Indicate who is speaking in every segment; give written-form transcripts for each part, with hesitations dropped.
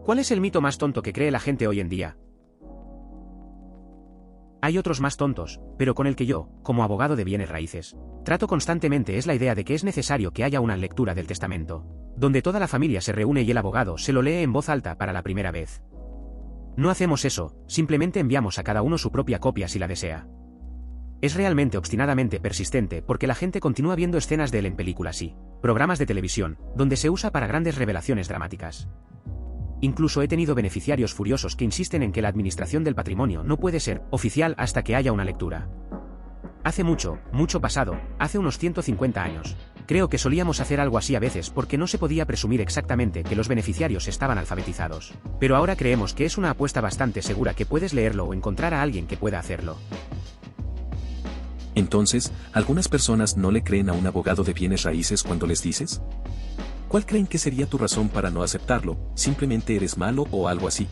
Speaker 1: ¿Cuál es el mito más tonto que cree la gente hoy en día? Hay otros más tontos, pero con el que yo, como abogado de bienes raíces, trato constantemente es la idea de que es necesario que haya una lectura del testamento, donde toda la familia se reúne y el abogado se lo lee en voz alta para la primera vez. No hacemos eso, simplemente enviamos a cada uno su propia copia si la desea. Es realmente obstinadamente persistente porque la gente continúa viendo escenas de él en películas y programas de televisión, donde se usa para grandes revelaciones dramáticas. Incluso he tenido beneficiarios furiosos que insisten en que la administración del patrimonio no puede ser oficial hasta que haya una lectura. Hace mucho pasado, hace unos 150 años, creo que solíamos hacer algo así a veces porque no se podía presumir exactamente que los beneficiarios estaban alfabetizados. Pero ahora creemos que es una apuesta bastante segura que puedes leerlo o encontrar a alguien que pueda hacerlo.
Speaker 2: Entonces, ¿algunas personas no le creen a un abogado de bienes raíces cuando les dices? ¿Cuál creen que sería tu razón para no aceptarlo? ¿Simplemente eres malo o algo así?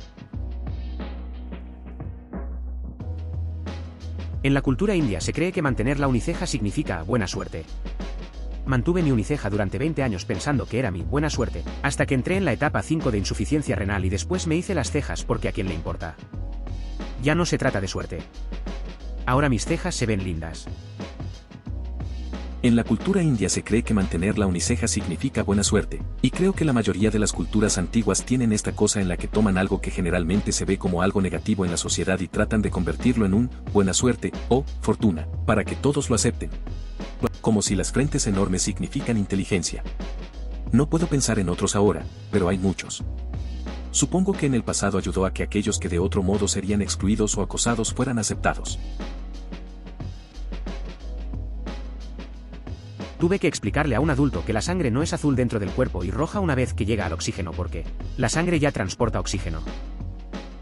Speaker 1: En la cultura india se cree que mantener la uniceja significa buena suerte. Mantuve mi uniceja durante 20 años pensando que era mi buena suerte, hasta que entré en la etapa 5 de insuficiencia renal y después me hice las cejas porque a quién le importa. Ya no se trata de suerte. Ahora mis cejas se ven lindas.
Speaker 2: En la cultura india se cree que mantener la uniceja significa buena suerte, y creo que la mayoría de las culturas antiguas tienen esta cosa en la que toman algo que generalmente se ve como algo negativo en la sociedad y tratan de convertirlo en un buena suerte o fortuna, para que todos lo acepten. Como si las frentes enormes significan inteligencia. No puedo pensar en otros ahora, pero hay muchos. Supongo que en el pasado ayudó a que aquellos que de otro modo serían excluidos o acosados fueran aceptados.
Speaker 1: Tuve que explicarle a un adulto que la sangre no es azul dentro del cuerpo y roja una vez que llega al oxígeno porque la sangre ya transporta oxígeno.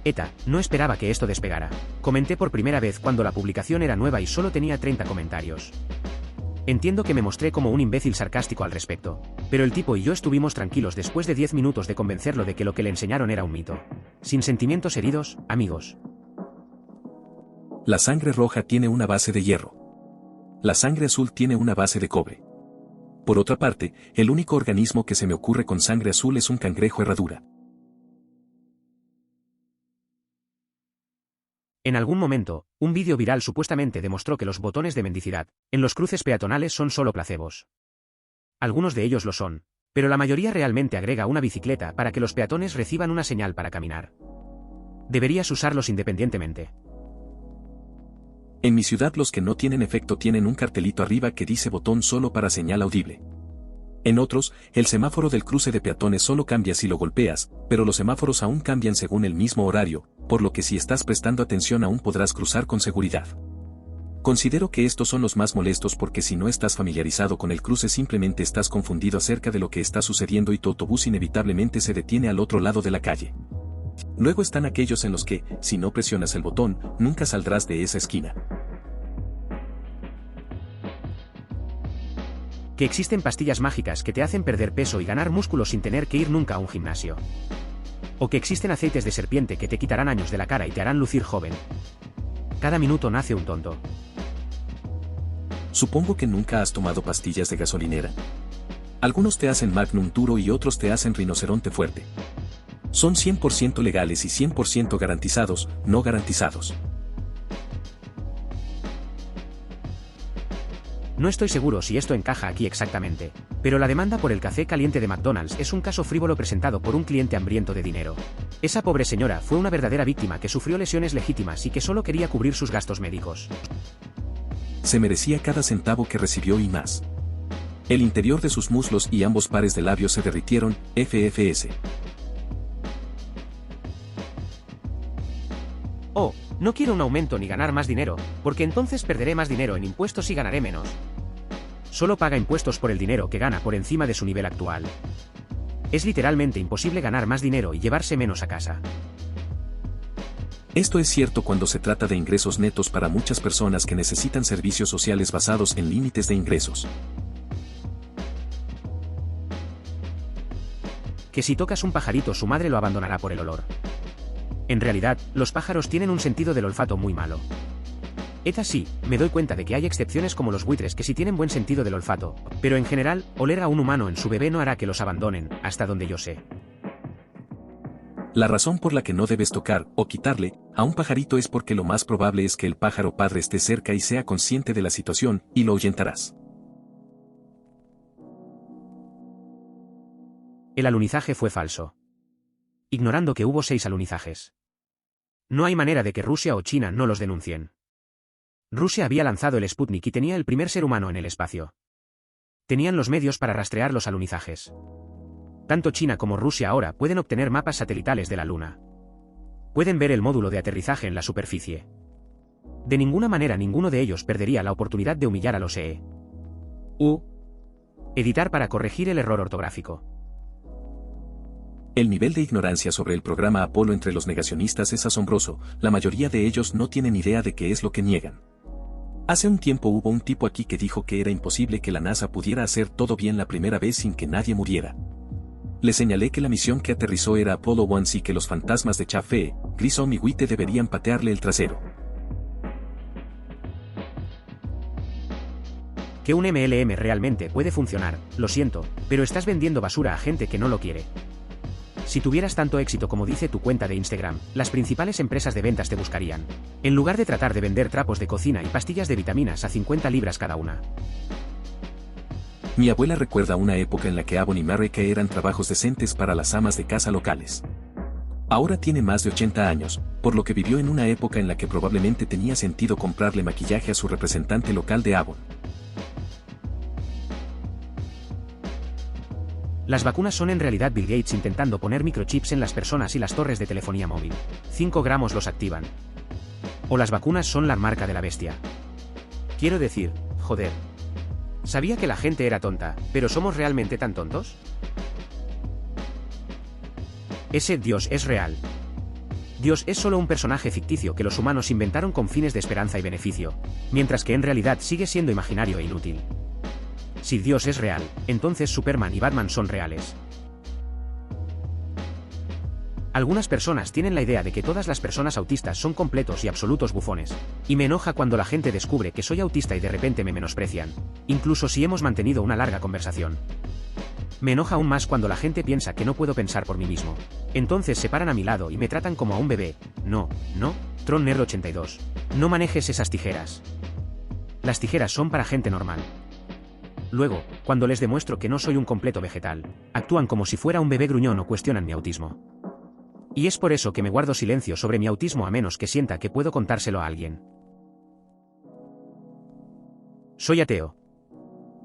Speaker 1: Eta, no esperaba que esto despegara. Comenté por primera vez cuando la publicación era nueva y solo tenía 30 comentarios. Entiendo que me mostré como un imbécil sarcástico al respecto, pero el tipo y yo estuvimos tranquilos después de 10 minutos de convencerlo de que lo que le enseñaron era un mito. Sin sentimientos heridos, amigos.
Speaker 2: La sangre roja tiene una base de hierro. La sangre azul tiene una base de cobre. Por otra parte, el único organismo que se me ocurre con sangre azul es un cangrejo herradura.
Speaker 1: En algún momento, un vídeo viral supuestamente demostró que los botones de mendicidad en los cruces peatonales son solo placebos. Algunos de ellos lo son, pero la mayoría realmente agrega una bicicleta para que los peatones reciban una señal para caminar. Deberías usarlos independientemente.
Speaker 2: En mi ciudad los que no tienen efecto tienen un cartelito arriba que dice botón solo para señal audible. En otros, el semáforo del cruce de peatones solo cambia si lo golpeas, pero los semáforos aún cambian según el mismo horario, por lo que si estás prestando atención aún podrás cruzar con seguridad. Considero que estos son los más molestos porque si no estás familiarizado con el cruce simplemente estás confundido acerca de lo que está sucediendo y tu autobús inevitablemente se detiene al otro lado de la calle. Luego están aquellos en los que, si no presionas el botón, nunca saldrás de esa esquina.
Speaker 1: Que existen pastillas mágicas que te hacen perder peso y ganar músculo sin tener que ir nunca a un gimnasio. O que existen aceites de serpiente que te quitarán años de la cara y te harán lucir joven. Cada minuto nace un tonto.
Speaker 2: Supongo que nunca has tomado pastillas de gasolinera. Algunos te hacen Magnum duro y otros te hacen rinoceronte fuerte. Son 100% legales y 100% garantizados, no garantizados.
Speaker 1: No estoy seguro si esto encaja aquí exactamente, pero la demanda por el café caliente de McDonald's es un caso frívolo presentado por un cliente hambriento de dinero. Esa pobre señora fue una verdadera víctima que sufrió lesiones legítimas y que solo quería cubrir sus gastos médicos.
Speaker 2: Se merecía cada centavo que recibió y más. El interior de sus muslos y ambos pares de labios se derritieron, FFS.
Speaker 1: Oh, no quiero un aumento ni ganar más dinero, porque entonces perderé más dinero en impuestos y ganaré menos. Solo paga impuestos por el dinero que gana por encima de su nivel actual. Es literalmente imposible ganar más dinero y llevarse menos a casa.
Speaker 2: Esto es cierto cuando se trata de ingresos netos para muchas personas que necesitan servicios sociales basados en límites de ingresos.
Speaker 1: Que si tocas un pajarito su madre lo abandonará por el olor. En realidad, los pájaros tienen un sentido del olfato muy malo. Eta sí, me doy cuenta de que hay excepciones como los buitres que sí tienen buen sentido del olfato, pero en general, oler a un humano en su bebé no hará que los abandonen, hasta donde yo sé.
Speaker 2: La razón por la que no debes tocar, o quitarle, a un pajarito es porque lo más probable es que el pájaro padre esté cerca y sea consciente de la situación, y lo ahuyentarás.
Speaker 1: El alunizaje fue falso. Ignorando que hubo 6 alunizajes. No hay manera de que Rusia o China no los denuncien. Rusia había lanzado el Sputnik y tenía el primer ser humano en el espacio. Tenían los medios para rastrear los alunizajes. Tanto China como Rusia ahora pueden obtener mapas satelitales de la Luna. Pueden ver el módulo de aterrizaje en la superficie. De ninguna manera ninguno de ellos perdería la oportunidad de humillar a los EU. Editar para corregir el error ortográfico.
Speaker 2: El nivel de ignorancia sobre el programa Apolo entre los negacionistas es asombroso, la mayoría de ellos no tienen idea de qué es lo que niegan. Hace un tiempo hubo un tipo aquí que dijo que era imposible que la NASA pudiera hacer todo bien la primera vez sin que nadie muriera. Le señalé que la misión que aterrizó era Apollo 1 y que los fantasmas de Chaffee, Grissom y Witte deberían patearle el trasero.
Speaker 1: Que un MLM realmente puede funcionar, lo siento, pero estás vendiendo basura a gente que no lo quiere. Si tuvieras tanto éxito como dice tu cuenta de Instagram, las principales empresas de ventas te buscarían, en lugar de tratar de vender trapos de cocina y pastillas de vitaminas a 50 libras cada una.
Speaker 2: Mi abuela recuerda una época en la que Avon y Mary Kay eran trabajos decentes para las amas de casa locales. Ahora tiene más de 80 años, por lo que vivió en una época en la que probablemente tenía sentido comprarle maquillaje a su representante local de Avon.
Speaker 1: Las vacunas son en realidad Bill Gates intentando poner microchips en las personas y las torres de telefonía móvil. 5 gramos los activan. O las vacunas son la marca de la bestia. Quiero decir, joder. Sabía que la gente era tonta, pero ¿somos realmente tan tontos? Ese Dios es real. Dios es solo un personaje ficticio que los humanos inventaron con fines de esperanza y beneficio, mientras que en realidad sigue siendo imaginario e inútil. Si Dios es real, entonces Superman y Batman son reales. Algunas personas tienen la idea de que todas las personas autistas son completos y absolutos bufones, y me enoja cuando la gente descubre que soy autista y de repente me menosprecian, incluso si hemos mantenido una larga conversación. Me enoja aún más cuando la gente piensa que no puedo pensar por mí mismo. Entonces se paran a mi lado y me tratan como a un bebé. No, Tron Nerd 82. No manejes esas tijeras. Las tijeras son para gente normal. Luego, cuando les demuestro que no soy un completo vegetal, actúan como si fuera un bebé gruñón o cuestionan mi autismo. Y es por eso que me guardo silencio sobre mi autismo a menos que sienta que puedo contárselo a alguien. Soy ateo.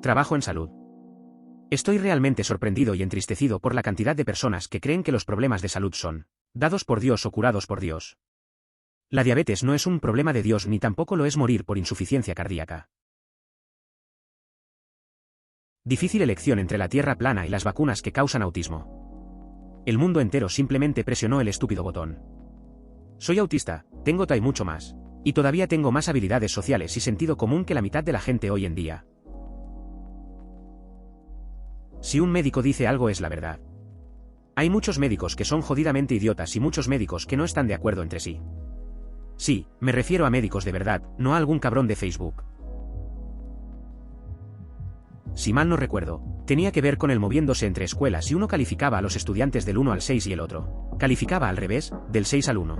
Speaker 1: Trabajo en salud. Estoy realmente sorprendido y entristecido por la cantidad de personas que creen que los problemas de salud son dados por Dios o curados por Dios. La diabetes no es un problema de Dios ni tampoco lo es morir por insuficiencia cardíaca. Difícil elección entre la tierra plana y las vacunas que causan autismo. El mundo entero simplemente presionó el estúpido botón. Soy autista, tengo TOA y mucho más. Y todavía tengo más habilidades sociales y sentido común que la mitad de la gente hoy en día. Si un médico dice algo es la verdad. Hay muchos médicos que son jodidamente idiotas y muchos médicos que no están de acuerdo entre sí. Sí, me refiero a médicos de verdad, no a algún cabrón de Facebook. Si mal no recuerdo, tenía que ver con el moviéndose entre escuelas y uno calificaba a los estudiantes del 1 al 6 y el otro calificaba al revés, del 6 al 1.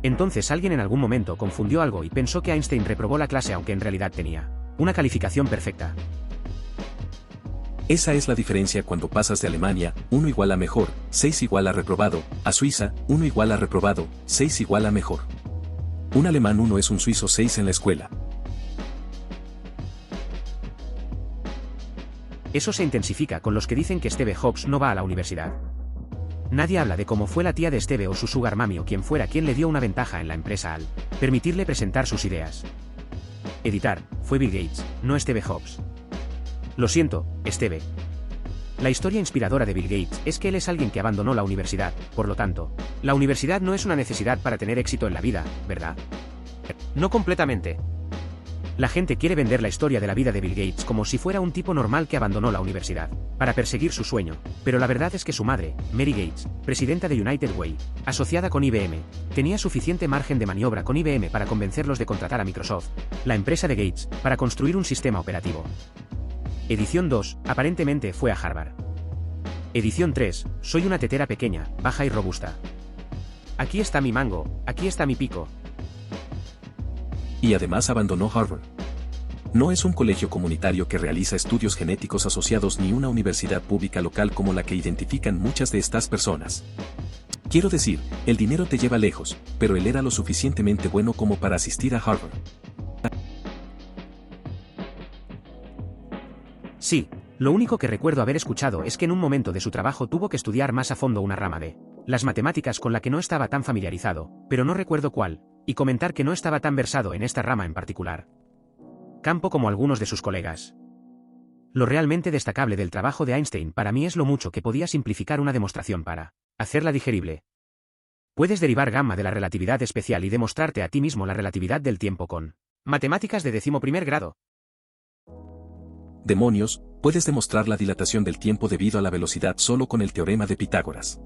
Speaker 1: Entonces alguien en algún momento confundió algo y pensó que Einstein reprobó la clase aunque en realidad tenía una calificación perfecta.
Speaker 2: Esa es la diferencia cuando pasas de Alemania, 1 igual a mejor, 6 igual a reprobado, a Suiza, 1 igual a reprobado, 6 igual a mejor. Un alemán 1 es un suizo 6 en la escuela.
Speaker 1: Eso se intensifica con los que dicen que Steve Jobs no va a la universidad. Nadie habla de cómo fue la tía de Steve o su sugar mami o quien fuera quien le dio una ventaja en la empresa al permitirle presentar sus ideas. Editar, fue Bill Gates, no Steve Jobs. Lo siento, Steve. La historia inspiradora de Bill Gates es que él es alguien que abandonó la universidad, por lo tanto, la universidad no es una necesidad para tener éxito en la vida, ¿verdad? No completamente. La gente quiere vender la historia de la vida de Bill Gates como si fuera un tipo normal que abandonó la universidad para perseguir su sueño, pero la verdad es que su madre, Mary Gates, presidenta de United Way, asociada con IBM, tenía suficiente margen de maniobra con IBM para convencerlos de contratar a Microsoft, la empresa de Gates, para construir un sistema operativo. Edición 2, aparentemente fue a Harvard. Edición 3, soy una tetera pequeña, baja y robusta. Aquí está mi mango, aquí está mi pico.
Speaker 2: Y además abandonó Harvard. No es un colegio comunitario que realiza estudios genéticos asociados ni una universidad pública local como la que identifican muchas de estas personas. Quiero decir, el dinero te lleva lejos, pero él era lo suficientemente bueno como para asistir a Harvard.
Speaker 1: Sí, lo único que recuerdo haber escuchado es que en un momento de su trabajo tuvo que estudiar más a fondo una rama de las matemáticas con la que no estaba tan familiarizado, pero no recuerdo cuál, y comentar que no estaba tan versado en esta rama en particular. Campo como algunos de sus colegas. Lo realmente destacable del trabajo de Einstein para mí es lo mucho que podía simplificar una demostración para hacerla digerible. Puedes derivar gamma de la relatividad especial y demostrarte a ti mismo la relatividad del tiempo con matemáticas de 11º grado.
Speaker 2: Demonios, puedes demostrar la dilatación del tiempo debido a la velocidad solo con el teorema de Pitágoras.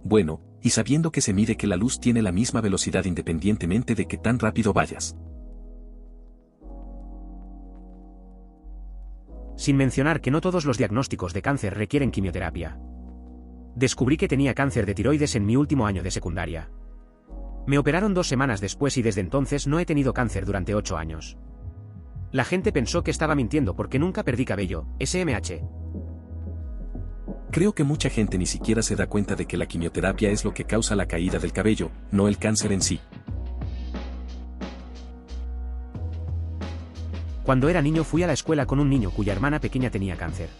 Speaker 2: Bueno, y sabiendo que se mide que la luz tiene la misma velocidad independientemente de que tan rápido vayas.
Speaker 1: Sin mencionar que no todos los diagnósticos de cáncer requieren quimioterapia. Descubrí que tenía cáncer de tiroides en mi último año de secundaria. Me operaron 2 semanas después y desde entonces no he tenido cáncer durante 8 años. La gente pensó que estaba mintiendo porque nunca perdí cabello, SMH.
Speaker 2: Creo que mucha gente ni siquiera se da cuenta de que la quimioterapia es lo que causa la caída del cabello, no el cáncer en sí.
Speaker 1: Cuando era niño fui a la escuela con un niño cuya hermana pequeña tenía cáncer.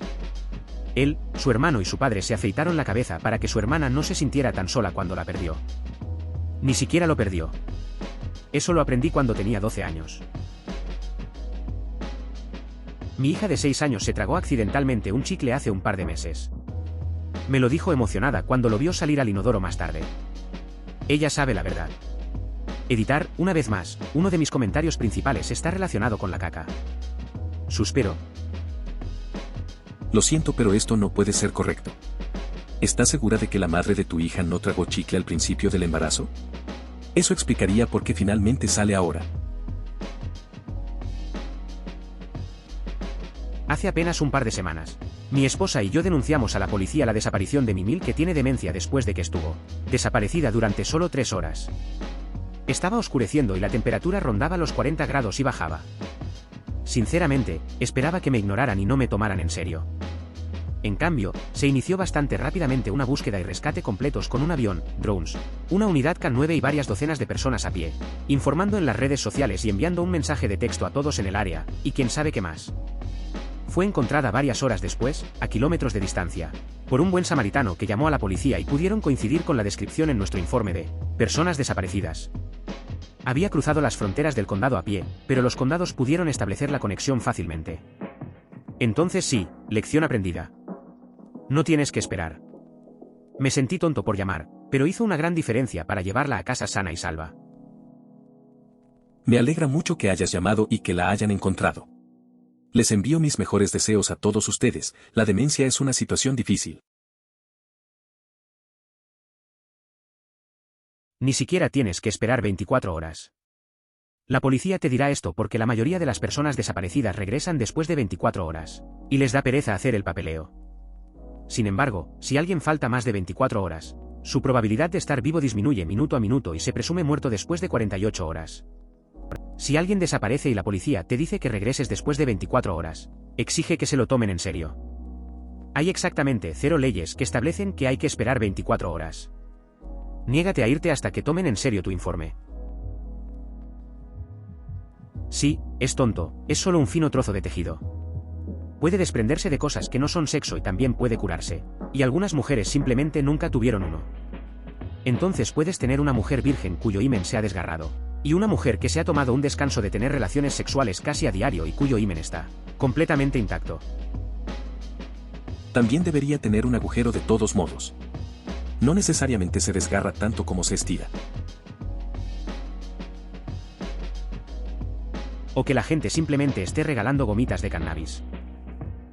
Speaker 1: Él, su hermano y su padre se afeitaron la cabeza para que su hermana no se sintiera tan sola cuando la perdió. Ni siquiera lo perdió. Eso lo aprendí cuando tenía 12 años. Mi hija de 6 años se tragó accidentalmente un chicle hace un par de meses. Me lo dijo emocionada cuando lo vio salir al inodoro más tarde. Ella sabe la verdad. Editar, una vez más, uno de mis comentarios principales está relacionado con la caca. Suspiro.
Speaker 2: Lo siento, pero esto no puede ser correcto. ¿Estás segura de que la madre de tu hija no tragó chicle al principio del embarazo? Eso explicaría por qué finalmente sale ahora.
Speaker 1: Hace apenas un par de semanas, mi esposa y yo denunciamos a la policía la desaparición de Mimil, que tiene demencia después de que estuvo desaparecida durante solo 3 horas. Estaba oscureciendo y la temperatura rondaba los 40 grados y bajaba. Sinceramente, esperaba que me ignoraran y no me tomaran en serio. En cambio, se inició bastante rápidamente una búsqueda y rescate completos con un avión, drones, una unidad K9 y varias docenas de personas a pie, informando en las redes sociales y enviando un mensaje de texto a todos en el área, y quién sabe qué más. Fue encontrada varias horas después, a kilómetros de distancia, por un buen samaritano que llamó a la policía y pudieron coincidir con la descripción en nuestro informe de personas desaparecidas. Había cruzado las fronteras del condado a pie, pero los condados pudieron establecer la conexión fácilmente. Entonces sí, lección aprendida. No tienes que esperar. Me sentí tonto por llamar, pero hizo una gran diferencia para llevarla a casa sana y salva.
Speaker 2: Me alegra mucho que hayas llamado y que la hayan encontrado. Les envío mis mejores deseos a todos ustedes. La demencia es una situación difícil.
Speaker 1: Ni siquiera tienes que esperar 24 horas. La policía te dirá esto porque la mayoría de las personas desaparecidas regresan después de 24 horas, y les da pereza hacer el papeleo. Sin embargo, si alguien falta más de 24 horas, su probabilidad de estar vivo disminuye minuto a minuto y se presume muerto después de 48 horas. Si alguien desaparece y la policía te dice que regreses después de 24 horas, exige que se lo tomen en serio. Hay exactamente 0 leyes que establecen que hay que esperar 24 horas. Niégate a irte hasta que tomen en serio tu informe. Sí, es tonto, es solo un fino trozo de tejido. Puede desprenderse de cosas que no son sexo y también puede curarse, y algunas mujeres simplemente nunca tuvieron uno. Entonces puedes tener una mujer virgen cuyo himen se ha desgarrado, y una mujer que se ha tomado un descanso de tener relaciones sexuales casi a diario y cuyo himen está completamente intacto.
Speaker 2: También debería tener un agujero de todos modos. No necesariamente se desgarra tanto como se estira.
Speaker 1: O que la gente simplemente esté regalando gomitas de cannabis.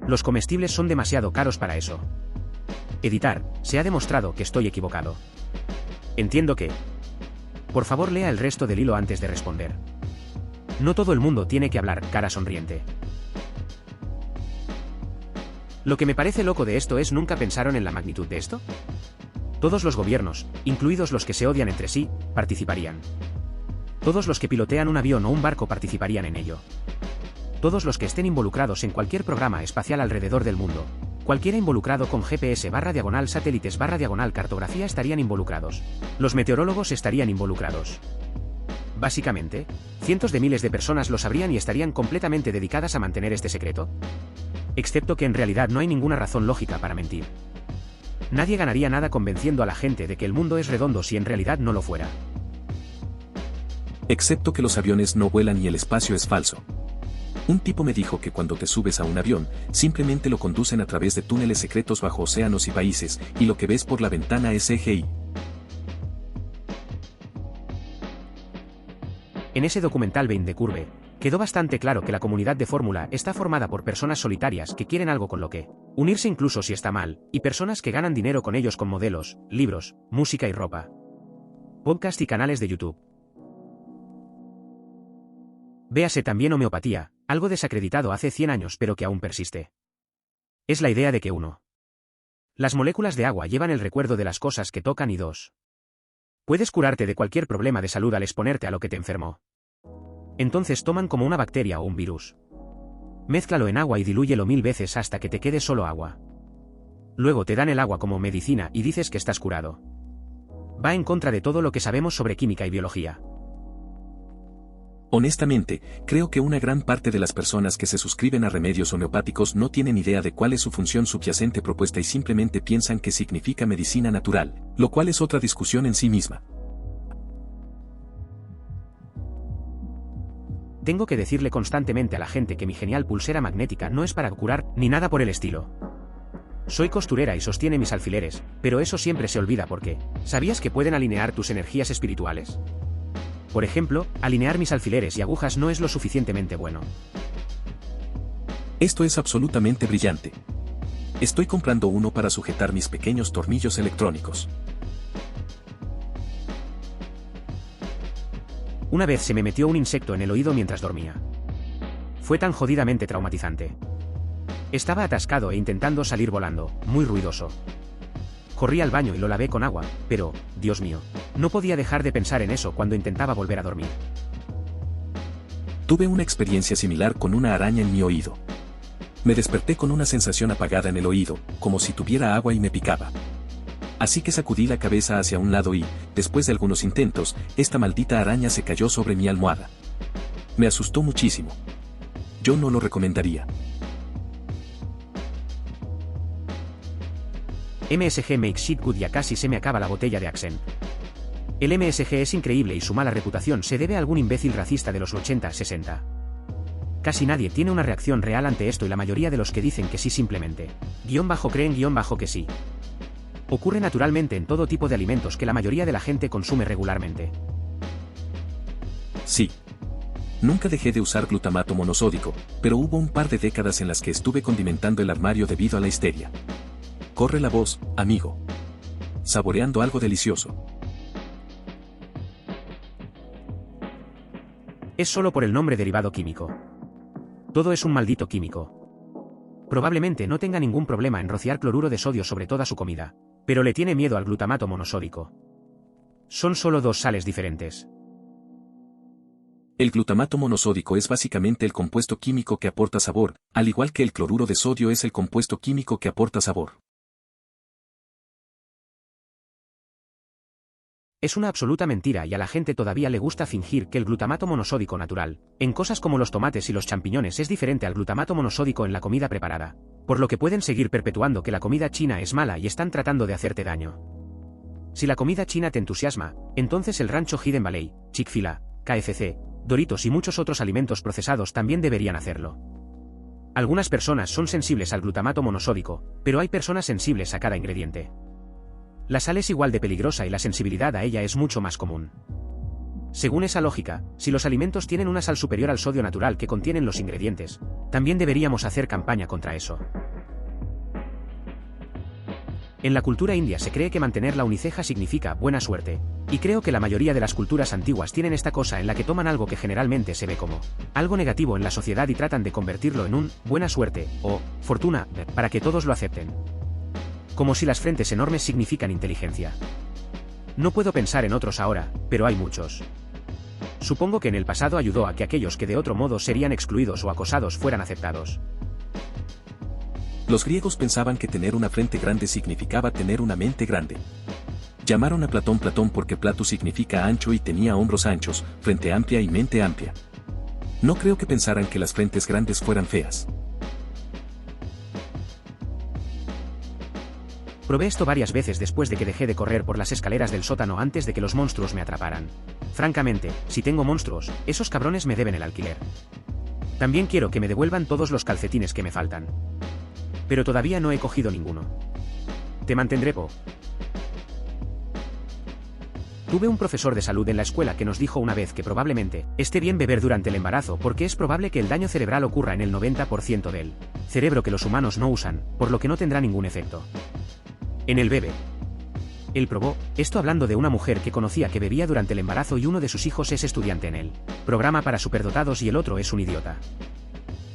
Speaker 1: Los comestibles son demasiado caros para eso. Editar, se ha demostrado que estoy equivocado. Entiendo que... Por favor, lea el resto del hilo antes de responder. No todo el mundo tiene que hablar cara sonriente. Lo que me parece loco de esto es ¿nunca pensaron en la magnitud de esto? Todos los gobiernos, incluidos los que se odian entre sí, participarían. Todos los que pilotean un avión o un barco participarían en ello. Todos los que estén involucrados en cualquier programa espacial alrededor del mundo, cualquiera involucrado con GPS/satélites/cartografía estarían involucrados. Los meteorólogos estarían involucrados. Básicamente, cientos de miles de personas lo sabrían y estarían completamente dedicadas a mantener este secreto. Excepto que en realidad no hay ninguna razón lógica para mentir. Nadie ganaría nada convenciendo a la gente de que el mundo es redondo si en realidad no lo fuera.
Speaker 2: Excepto que los aviones no vuelan y el espacio es falso. Un tipo me dijo que cuando te subes a un avión, simplemente lo conducen a través de túneles secretos bajo océanos y países, y lo que ves por la ventana es CGI.
Speaker 1: En ese documental Bane de Curve, quedó bastante claro que la comunidad de Fórmula está formada por personas solitarias que quieren algo con lo que unirse incluso si está mal, y personas que ganan dinero con ellos con modelos, libros, música y ropa. Podcast y canales de YouTube. Véase también homeopatía, algo desacreditado hace 100 años pero que aún persiste. Es la idea de que 1. Las moléculas de agua llevan el recuerdo de las cosas que tocan y 2. Puedes curarte de cualquier problema de salud al exponerte a lo que te enfermó. Entonces toman como una bacteria o un virus. Mézclalo en agua y dilúyelo 1000 veces hasta que te quede solo agua. Luego te dan el agua como medicina y dices que estás curado. Va en contra de todo lo que sabemos sobre química y biología.
Speaker 2: Honestamente, creo que una gran parte de las personas que se suscriben a remedios homeopáticos no tienen idea de cuál es su función subyacente propuesta y simplemente piensan que significa medicina natural, lo cual es otra discusión en sí misma.
Speaker 1: Tengo que decirle constantemente a la gente que mi genial pulsera magnética no es para curar, ni nada por el estilo. Soy costurera y sostiene mis alfileres, pero eso siempre se olvida porque, ¿sabías que pueden alinear tus energías espirituales? Por ejemplo, alinear mis alfileres y agujas no es lo suficientemente bueno.
Speaker 2: Esto es absolutamente brillante. Estoy comprando uno para sujetar mis pequeños tornillos electrónicos.
Speaker 1: Una vez se me metió un insecto en el oído mientras dormía. Fue tan jodidamente traumatizante. Estaba atascado e intentando salir volando, muy ruidoso. Corrí al baño y lo lavé con agua, pero, Dios mío, no podía dejar de pensar en eso cuando intentaba volver a dormir.
Speaker 2: Tuve una experiencia similar con una araña en mi oído. Me desperté con una sensación apagada en el oído, como si tuviera agua y me picaba. Así que sacudí la cabeza hacia un lado y, después de algunos intentos, esta maldita araña se cayó sobre mi almohada. Me asustó muchísimo. Yo no lo recomendaría.
Speaker 1: MSG makes shit good. Ya casi se me acaba la botella de Accent. El MSG es increíble y su mala reputación se debe a algún imbécil racista de los 80-60. Casi nadie tiene una reacción real ante esto y la mayoría de los que dicen que sí simplemente creen que sí. Ocurre naturalmente en todo tipo de alimentos que la mayoría de la gente consume regularmente.
Speaker 2: Sí. Nunca dejé de usar glutamato monosódico, pero hubo un par de décadas en las que estuve condimentando el armario debido a la histeria. Corre la voz, amigo. Saboreando algo delicioso.
Speaker 1: Es solo por el nombre derivado químico. Todo es un maldito químico. Probablemente no tenga ningún problema en rociar cloruro de sodio sobre toda su comida, pero le tiene miedo al glutamato monosódico. Son solo dos sales diferentes.
Speaker 2: El glutamato monosódico es básicamente el compuesto químico que aporta sabor, al igual que el cloruro de sodio es el compuesto químico que aporta sabor.
Speaker 1: Es una absoluta mentira y a la gente todavía le gusta fingir que el glutamato monosódico natural, en cosas como los tomates y los champiñones, es diferente al glutamato monosódico en la comida preparada, por lo que pueden seguir perpetuando que la comida china es mala y están tratando de hacerte daño. Si la comida china te entusiasma, entonces el rancho Hidden Valley, Chick-fil-A, KFC, Doritos y muchos otros alimentos procesados también deberían hacerlo. Algunas personas son sensibles al glutamato monosódico, pero hay personas sensibles a cada ingrediente. La sal es igual de peligrosa y la sensibilidad a ella es mucho más común. Según esa lógica, si los alimentos tienen una sal superior al sodio natural que contienen los ingredientes, también deberíamos hacer campaña contra eso. En la cultura india se cree que mantener la uniceja significa buena suerte, Y creo que la mayoría de las culturas antiguas tienen esta cosa en la que toman algo que generalmente se ve como algo negativo en la sociedad y tratan de convertirlo en un buena suerte o fortuna para que todos lo acepten. Como si las frentes enormes significan inteligencia. No puedo pensar en otros ahora, pero hay muchos. Supongo que en el pasado ayudó a que aquellos que de otro modo serían excluidos o acosados fueran aceptados.
Speaker 2: Los griegos pensaban que tener una frente grande significaba tener una mente grande. Llamaron a Platón Platón porque Plato significa ancho y tenía hombros anchos, frente amplia y mente amplia. No creo que pensaran que las frentes grandes fueran feas.
Speaker 1: Probé esto varias veces después de que dejé de correr por las escaleras del sótano antes de que los monstruos me atraparan. Francamente, si tengo monstruos, esos cabrones me deben el alquiler. También quiero que me devuelvan todos los calcetines que me faltan. Pero todavía no he cogido ninguno. Te mantendré, Po. Tuve un profesor de salud en la escuela que nos dijo una vez que probablemente esté bien beber durante el embarazo porque es probable que el daño cerebral ocurra en el 90% del cerebro que los humanos no usan, por lo que no tendrá ningún efecto en el bebé. Él probó, esto hablando de una mujer que conocía que bebía durante el embarazo y uno de sus hijos es estudiante en el programa para superdotados y el otro es un idiota.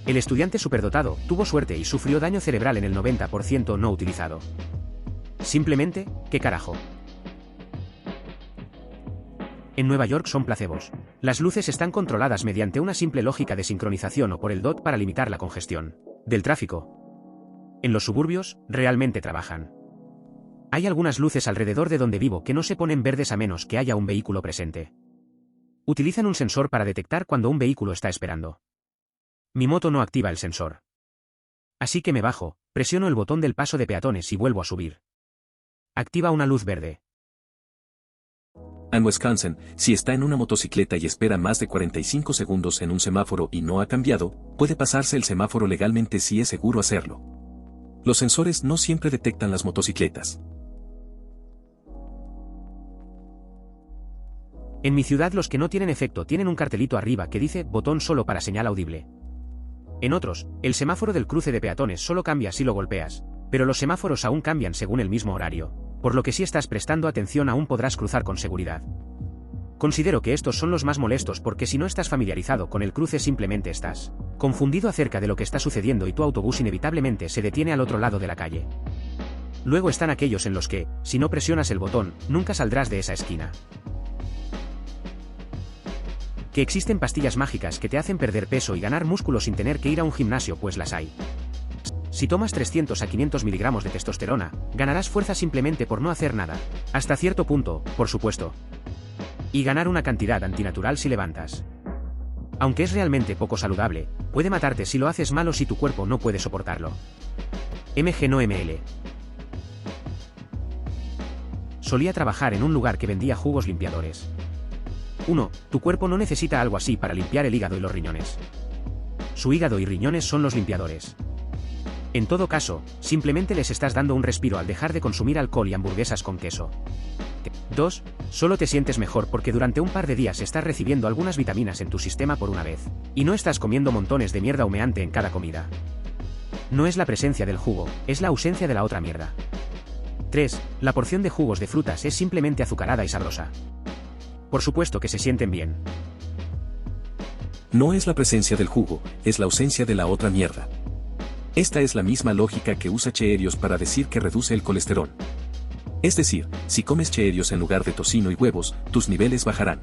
Speaker 1: El estudiante superdotado tuvo suerte y sufrió daño cerebral en el 90% no utilizado. Simplemente, ¿qué carajo? En Nueva York son placebos. Las luces están controladas mediante una simple lógica de sincronización o por el DOT para limitar la congestión del tráfico. En los suburbios, realmente trabajan. Hay algunas luces alrededor de donde vivo que no se ponen verdes a menos que haya un vehículo presente. Utilizan un sensor para detectar cuando un vehículo está esperando. Mi moto no activa el sensor. Así que me bajo, presiono el botón del paso de peatones y vuelvo a subir. Activa una luz verde.
Speaker 2: En Wisconsin, si está en una motocicleta y espera más de 45 segundos en un semáforo y no ha cambiado, puede pasarse el semáforo legalmente si es seguro hacerlo. Los sensores no siempre detectan las motocicletas.
Speaker 1: En mi ciudad los que no tienen efecto tienen un cartelito arriba que dice botón solo para señal audible. En otros, el semáforo del cruce de peatones solo cambia si lo golpeas, pero los semáforos aún cambian según el mismo horario, por lo que si estás prestando atención aún podrás cruzar con seguridad. Considero que estos son los más molestos porque si no estás familiarizado con el cruce simplemente estás confundido acerca de lo que está sucediendo y tu autobús inevitablemente se detiene al otro lado de la calle. Luego están aquellos en los que, si no presionas el botón, nunca saldrás de esa esquina. Que existen pastillas mágicas que te hacen perder peso y ganar músculo sin tener que ir a un gimnasio, pues las hay. Si tomas 300 a 500 miligramos de testosterona, ganarás fuerza simplemente por no hacer nada. Hasta cierto punto, por supuesto. Y ganar una cantidad antinatural si levantas. Aunque es realmente poco saludable, puede matarte si lo haces mal o si tu cuerpo no puede soportarlo. MG no ML. Solía trabajar en un lugar que vendía jugos limpiadores. 1. Tu cuerpo no necesita algo así para limpiar el hígado y los riñones. Su hígado y riñones son los limpiadores. En todo caso, simplemente les estás dando un respiro al dejar de consumir alcohol y hamburguesas con queso. 2. Solo te sientes mejor porque durante un par de días estás recibiendo algunas vitaminas en tu sistema por una vez. Y no estás comiendo montones de mierda humeante en cada comida. No es la presencia del jugo, es la ausencia de la otra mierda. 3. La porción de jugos de frutas es simplemente azucarada y sabrosa. Por supuesto que se sienten bien.
Speaker 2: No es la presencia del jugo, es la ausencia de la otra mierda. Esta es la misma lógica que usa Cheerios para decir que reduce el colesterol. Es decir, si comes Cheerios en lugar de tocino y huevos, tus niveles bajarán.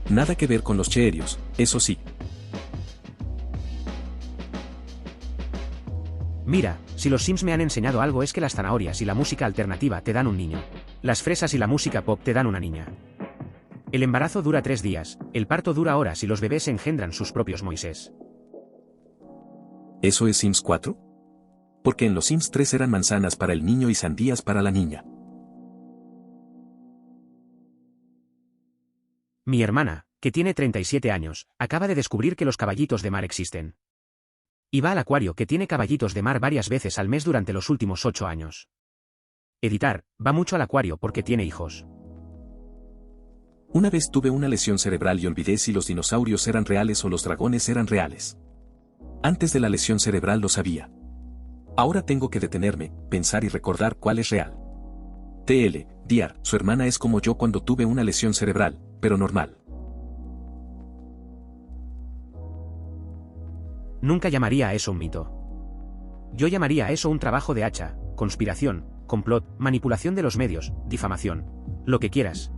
Speaker 2: Nada que ver con los Cheerios, eso sí.
Speaker 1: Mira, si los Sims me han enseñado algo es que las zanahorias y la música alternativa te dan un niño. Las fresas y la música pop te dan una niña. El embarazo dura 3 días, el parto dura horas y los bebés engendran sus propios Moisés.
Speaker 2: ¿Eso es Sims 4? Porque en los Sims 3 eran manzanas para el niño y sandías para la niña.
Speaker 1: Mi hermana, que tiene 37 años, acaba de descubrir que los caballitos de mar existen. Y va al acuario que tiene caballitos de mar varias veces al mes durante los últimos 8 años. Editar, va mucho al acuario porque tiene hijos.
Speaker 2: Una vez tuve una lesión cerebral y olvidé si los dinosaurios eran reales o los dragones eran reales. Antes de la lesión cerebral lo sabía. Ahora tengo que detenerme, pensar y recordar cuál es real. TL, su hermana es como yo cuando tuve una lesión cerebral, pero normal.
Speaker 1: Nunca llamaría a eso un mito. Yo llamaría a eso un trabajo de hacha, conspiración, complot, manipulación de los medios, difamación. Lo que quieras.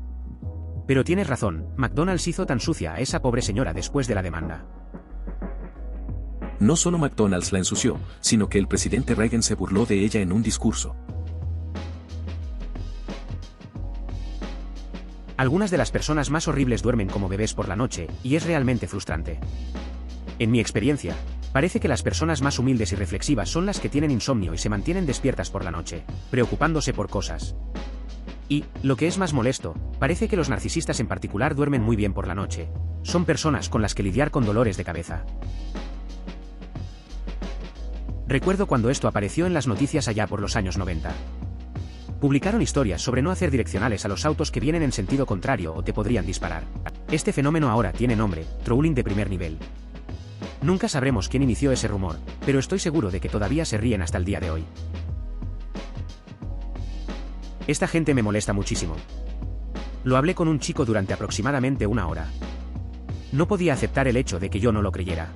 Speaker 1: Pero tienes razón, McDonald's hizo tan sucia a esa pobre señora después de la demanda.
Speaker 2: No solo McDonald's la ensució, sino que el presidente Reagan se burló de ella en un discurso.
Speaker 1: Algunas de las personas más horribles duermen como bebés por la noche, y es realmente frustrante. En mi experiencia, parece que las personas más humildes y reflexivas son las que tienen insomnio y se mantienen despiertas por la noche, preocupándose por cosas. Y, lo que es más molesto, parece que los narcisistas en particular duermen muy bien por la noche. Son personas con las que lidiar con dolores de cabeza. Recuerdo cuando esto apareció en las noticias allá por los años 90. Publicaron historias sobre no hacer direccionales a los autos que vienen en sentido contrario o te podrían disparar. Este fenómeno ahora tiene nombre, trolling de primer nivel. Nunca sabremos quién inició ese rumor, pero estoy seguro de que todavía se ríen hasta el día de hoy. Esta gente me molesta muchísimo. Lo hablé con un chico durante aproximadamente una hora. No podía aceptar el hecho de que yo no lo creyera.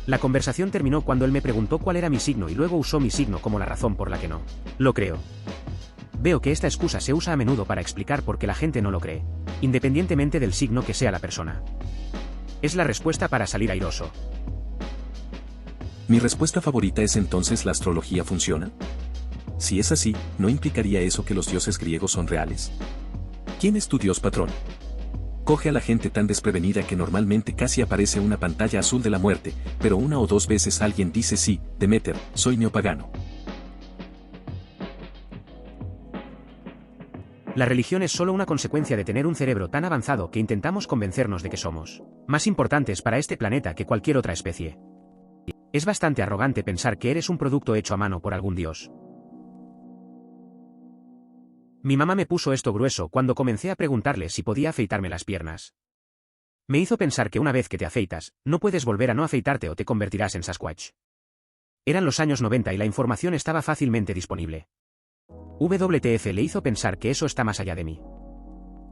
Speaker 1: La conversación terminó cuando él me preguntó cuál era mi signo y luego usó mi signo como la razón por la que no lo creo. Veo que esta excusa se usa a menudo para explicar por qué la gente no lo cree, independientemente del signo que sea la persona. Es la respuesta para salir airoso.
Speaker 2: Mi respuesta favorita es entonces ¿la astrología funciona? Si es así, ¿no implicaría eso que los dioses griegos son reales? ¿Quién es tu dios patrón? Coge a la gente tan desprevenida que normalmente casi aparece una pantalla azul de la muerte, pero una o dos veces alguien dice sí, Demeter, soy neopagano.
Speaker 1: La religión es solo una consecuencia de tener un cerebro tan avanzado que intentamos convencernos de que somos más importantes para este planeta que cualquier otra especie. Es bastante arrogante pensar que eres un producto hecho a mano por algún dios. Mi mamá me puso esto grueso cuando comencé a preguntarle si podía afeitarme las piernas. Me hizo pensar que una vez que te afeitas, no puedes volver a no afeitarte o te convertirás en Sasquatch. Eran los años 90 y la información estaba fácilmente disponible. WTF le hizo pensar que eso está más allá de mí.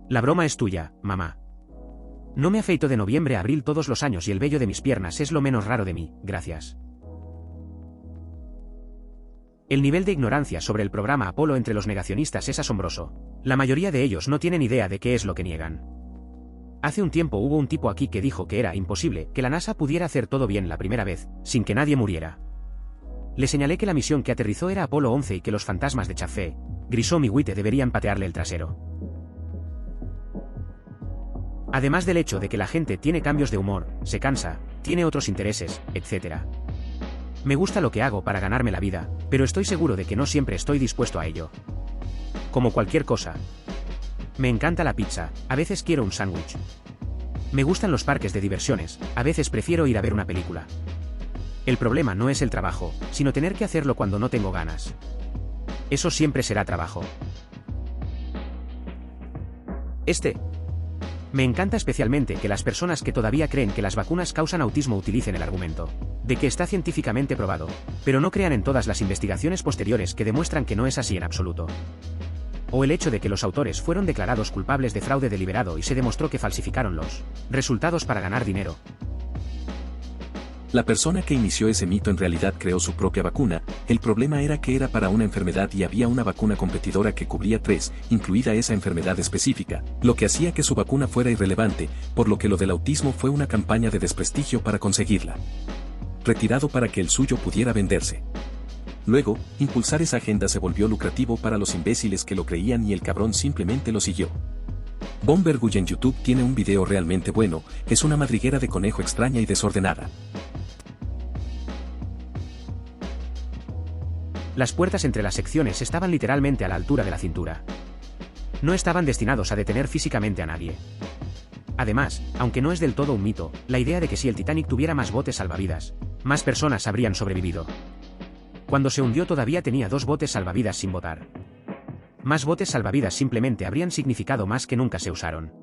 Speaker 1: La broma es tuya, mamá. No me afeito de noviembre a abril todos los años y el vello de mis piernas es lo menos raro de mí, gracias. El nivel de ignorancia sobre el programa Apolo entre los negacionistas es asombroso. La mayoría de ellos no tienen idea de qué es lo que niegan. Hace un tiempo hubo un tipo aquí que dijo que era imposible que la NASA pudiera hacer todo bien la primera vez, sin que nadie muriera. Le señalé que la misión que aterrizó era Apolo 11 y que los fantasmas de Chaffee, Grissom y Witte deberían patearle el trasero. Además del hecho de que la gente tiene cambios de humor, se cansa, tiene otros intereses, etc. Me gusta lo que hago para ganarme la vida, pero estoy seguro de que no siempre estoy dispuesto a ello. Como cualquier cosa. Me encanta la pizza, a veces quiero un sándwich. Me gustan los parques de diversiones, a veces prefiero ir a ver una película. El problema no es el trabajo, sino tener que hacerlo cuando no tengo ganas. Eso siempre será trabajo. Me encanta especialmente que las personas que todavía creen que las vacunas causan autismo utilicen el argumento de que está científicamente probado, pero no crean en todas las investigaciones posteriores que demuestran que no es así en absoluto. O el hecho de que los autores fueron declarados culpables de fraude deliberado y se demostró que falsificaron los resultados para ganar dinero.
Speaker 2: La persona que inició ese mito en realidad creó su propia vacuna, el problema era que era para una enfermedad y había una vacuna competidora que cubría 3, incluida esa enfermedad específica, lo que hacía que su vacuna fuera irrelevante, por lo que lo del autismo fue una campaña de desprestigio para conseguirla. Retirado para que el suyo pudiera venderse. Luego, impulsar esa agenda se volvió lucrativo para los imbéciles que lo creían y el cabrón simplemente lo siguió. Bomberguy en YouTube tiene un video realmente bueno, es una madriguera de conejo extraña y desordenada.
Speaker 1: Las puertas entre las secciones estaban literalmente a la altura de la cintura. No estaban destinados a detener físicamente a nadie. Además, aunque no es del todo un mito, la idea de que si el Titanic tuviera más botes salvavidas, más personas habrían sobrevivido. Cuando se hundió todavía tenía 2 botes salvavidas sin botar. Más botes salvavidas simplemente habrían significado más que nunca se usaron.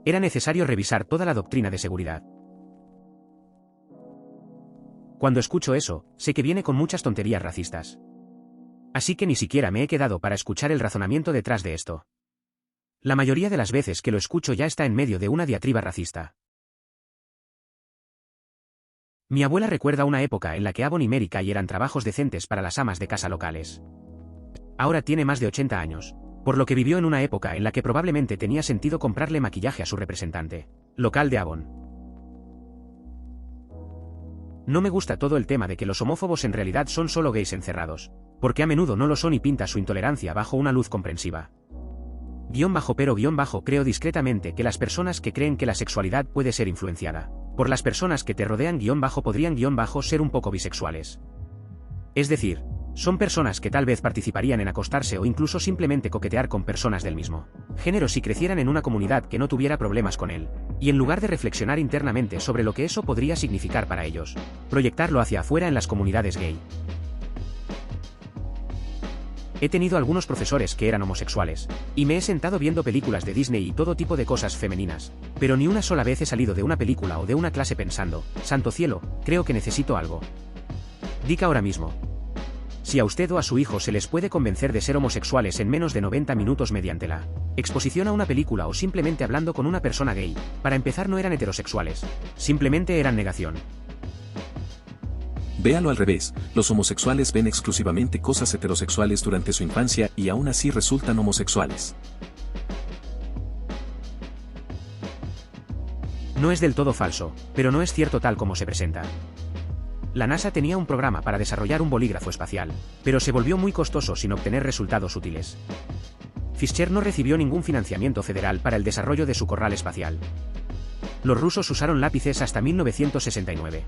Speaker 1: Era necesario revisar toda la doctrina de seguridad. Cuando escucho eso, sé que viene con muchas tonterías racistas. Así que ni siquiera me he quedado para escuchar el razonamiento detrás de esto. La mayoría de las veces que lo escucho ya está en medio de una diatriba racista. Mi abuela recuerda una época en la que Avon y Mary Kay eran trabajos decentes para las amas de casa locales. Ahora tiene más de 80 años, por lo que vivió en una época en la que probablemente tenía sentido comprarle maquillaje a su representante local de Avon. No me gusta todo el tema de que los homófobos en realidad son solo gays encerrados, porque a menudo no lo son y pinta su intolerancia bajo una luz comprensiva. Creo discretamente que las personas que creen que la sexualidad puede ser influenciada por las personas que te rodean podrían ser un poco bisexuales. Es decir, son personas que tal vez participarían en acostarse o incluso simplemente coquetear con personas del mismo género si crecieran en una comunidad que no tuviera problemas con él, y en lugar de reflexionar internamente sobre lo que eso podría significar para ellos, proyectarlo hacia afuera en las comunidades gay. He tenido algunos profesores que eran homosexuales, y me he sentado viendo películas de Disney y todo tipo de cosas femeninas, pero ni una sola vez he salido de una película o de una clase pensando, santo cielo, creo que necesito algo. Diga ahora mismo. Si a usted o a su hijo se les puede convencer de ser homosexuales en menos de 90 minutos mediante la exposición a una película o simplemente hablando con una persona gay, para empezar no eran heterosexuales, simplemente eran negación.
Speaker 2: Véalo al revés, los homosexuales ven exclusivamente cosas heterosexuales durante su infancia y aún así resultan homosexuales.
Speaker 1: No es del todo falso, pero no es cierto tal como se presenta. La NASA tenía un programa para desarrollar un bolígrafo espacial, pero se volvió muy costoso sin obtener resultados útiles. Fisher no recibió ningún financiamiento federal para el desarrollo de su corral espacial. Los rusos usaron lápices hasta 1969.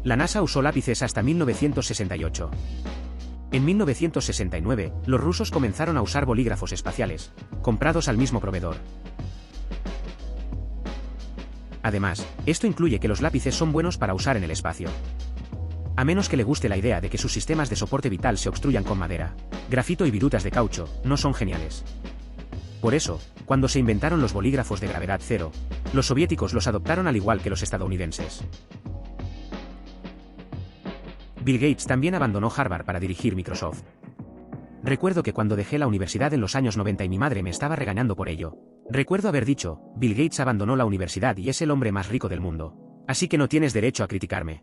Speaker 1: La NASA usó lápices hasta 1968. En 1969, los rusos comenzaron a usar bolígrafos espaciales, comprados al mismo proveedor. Además, esto incluye que los lápices son buenos para usar en el espacio. A menos que le guste la idea de que sus sistemas de soporte vital se obstruyan con madera, grafito y virutas de caucho, no son geniales. Por eso, cuando se inventaron los bolígrafos de gravedad cero, los soviéticos los adoptaron al igual que los estadounidenses. Bill Gates también abandonó Harvard para dirigir Microsoft. Recuerdo que cuando dejé la universidad en los años 90 y mi madre me estaba regañando por ello. Recuerdo haber dicho, Bill Gates abandonó la universidad y es el hombre más rico del mundo. Así que no tienes derecho a criticarme.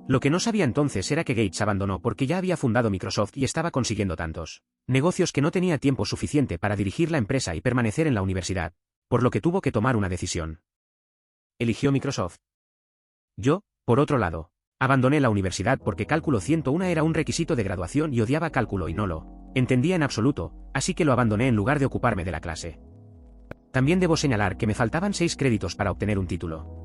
Speaker 1: Lo que no sabía entonces era que Gates abandonó porque ya había fundado Microsoft y estaba consiguiendo tantos negocios que no tenía tiempo suficiente para dirigir la empresa y permanecer en la universidad, por lo que tuvo que tomar una decisión. Eligió Microsoft. Yo, por otro lado, abandoné la universidad porque cálculo 101 era un requisito de graduación y odiaba cálculo y no lo entendía en absoluto, así que lo abandoné en lugar de ocuparme de la clase. También debo señalar que me faltaban 6 créditos para obtener un título.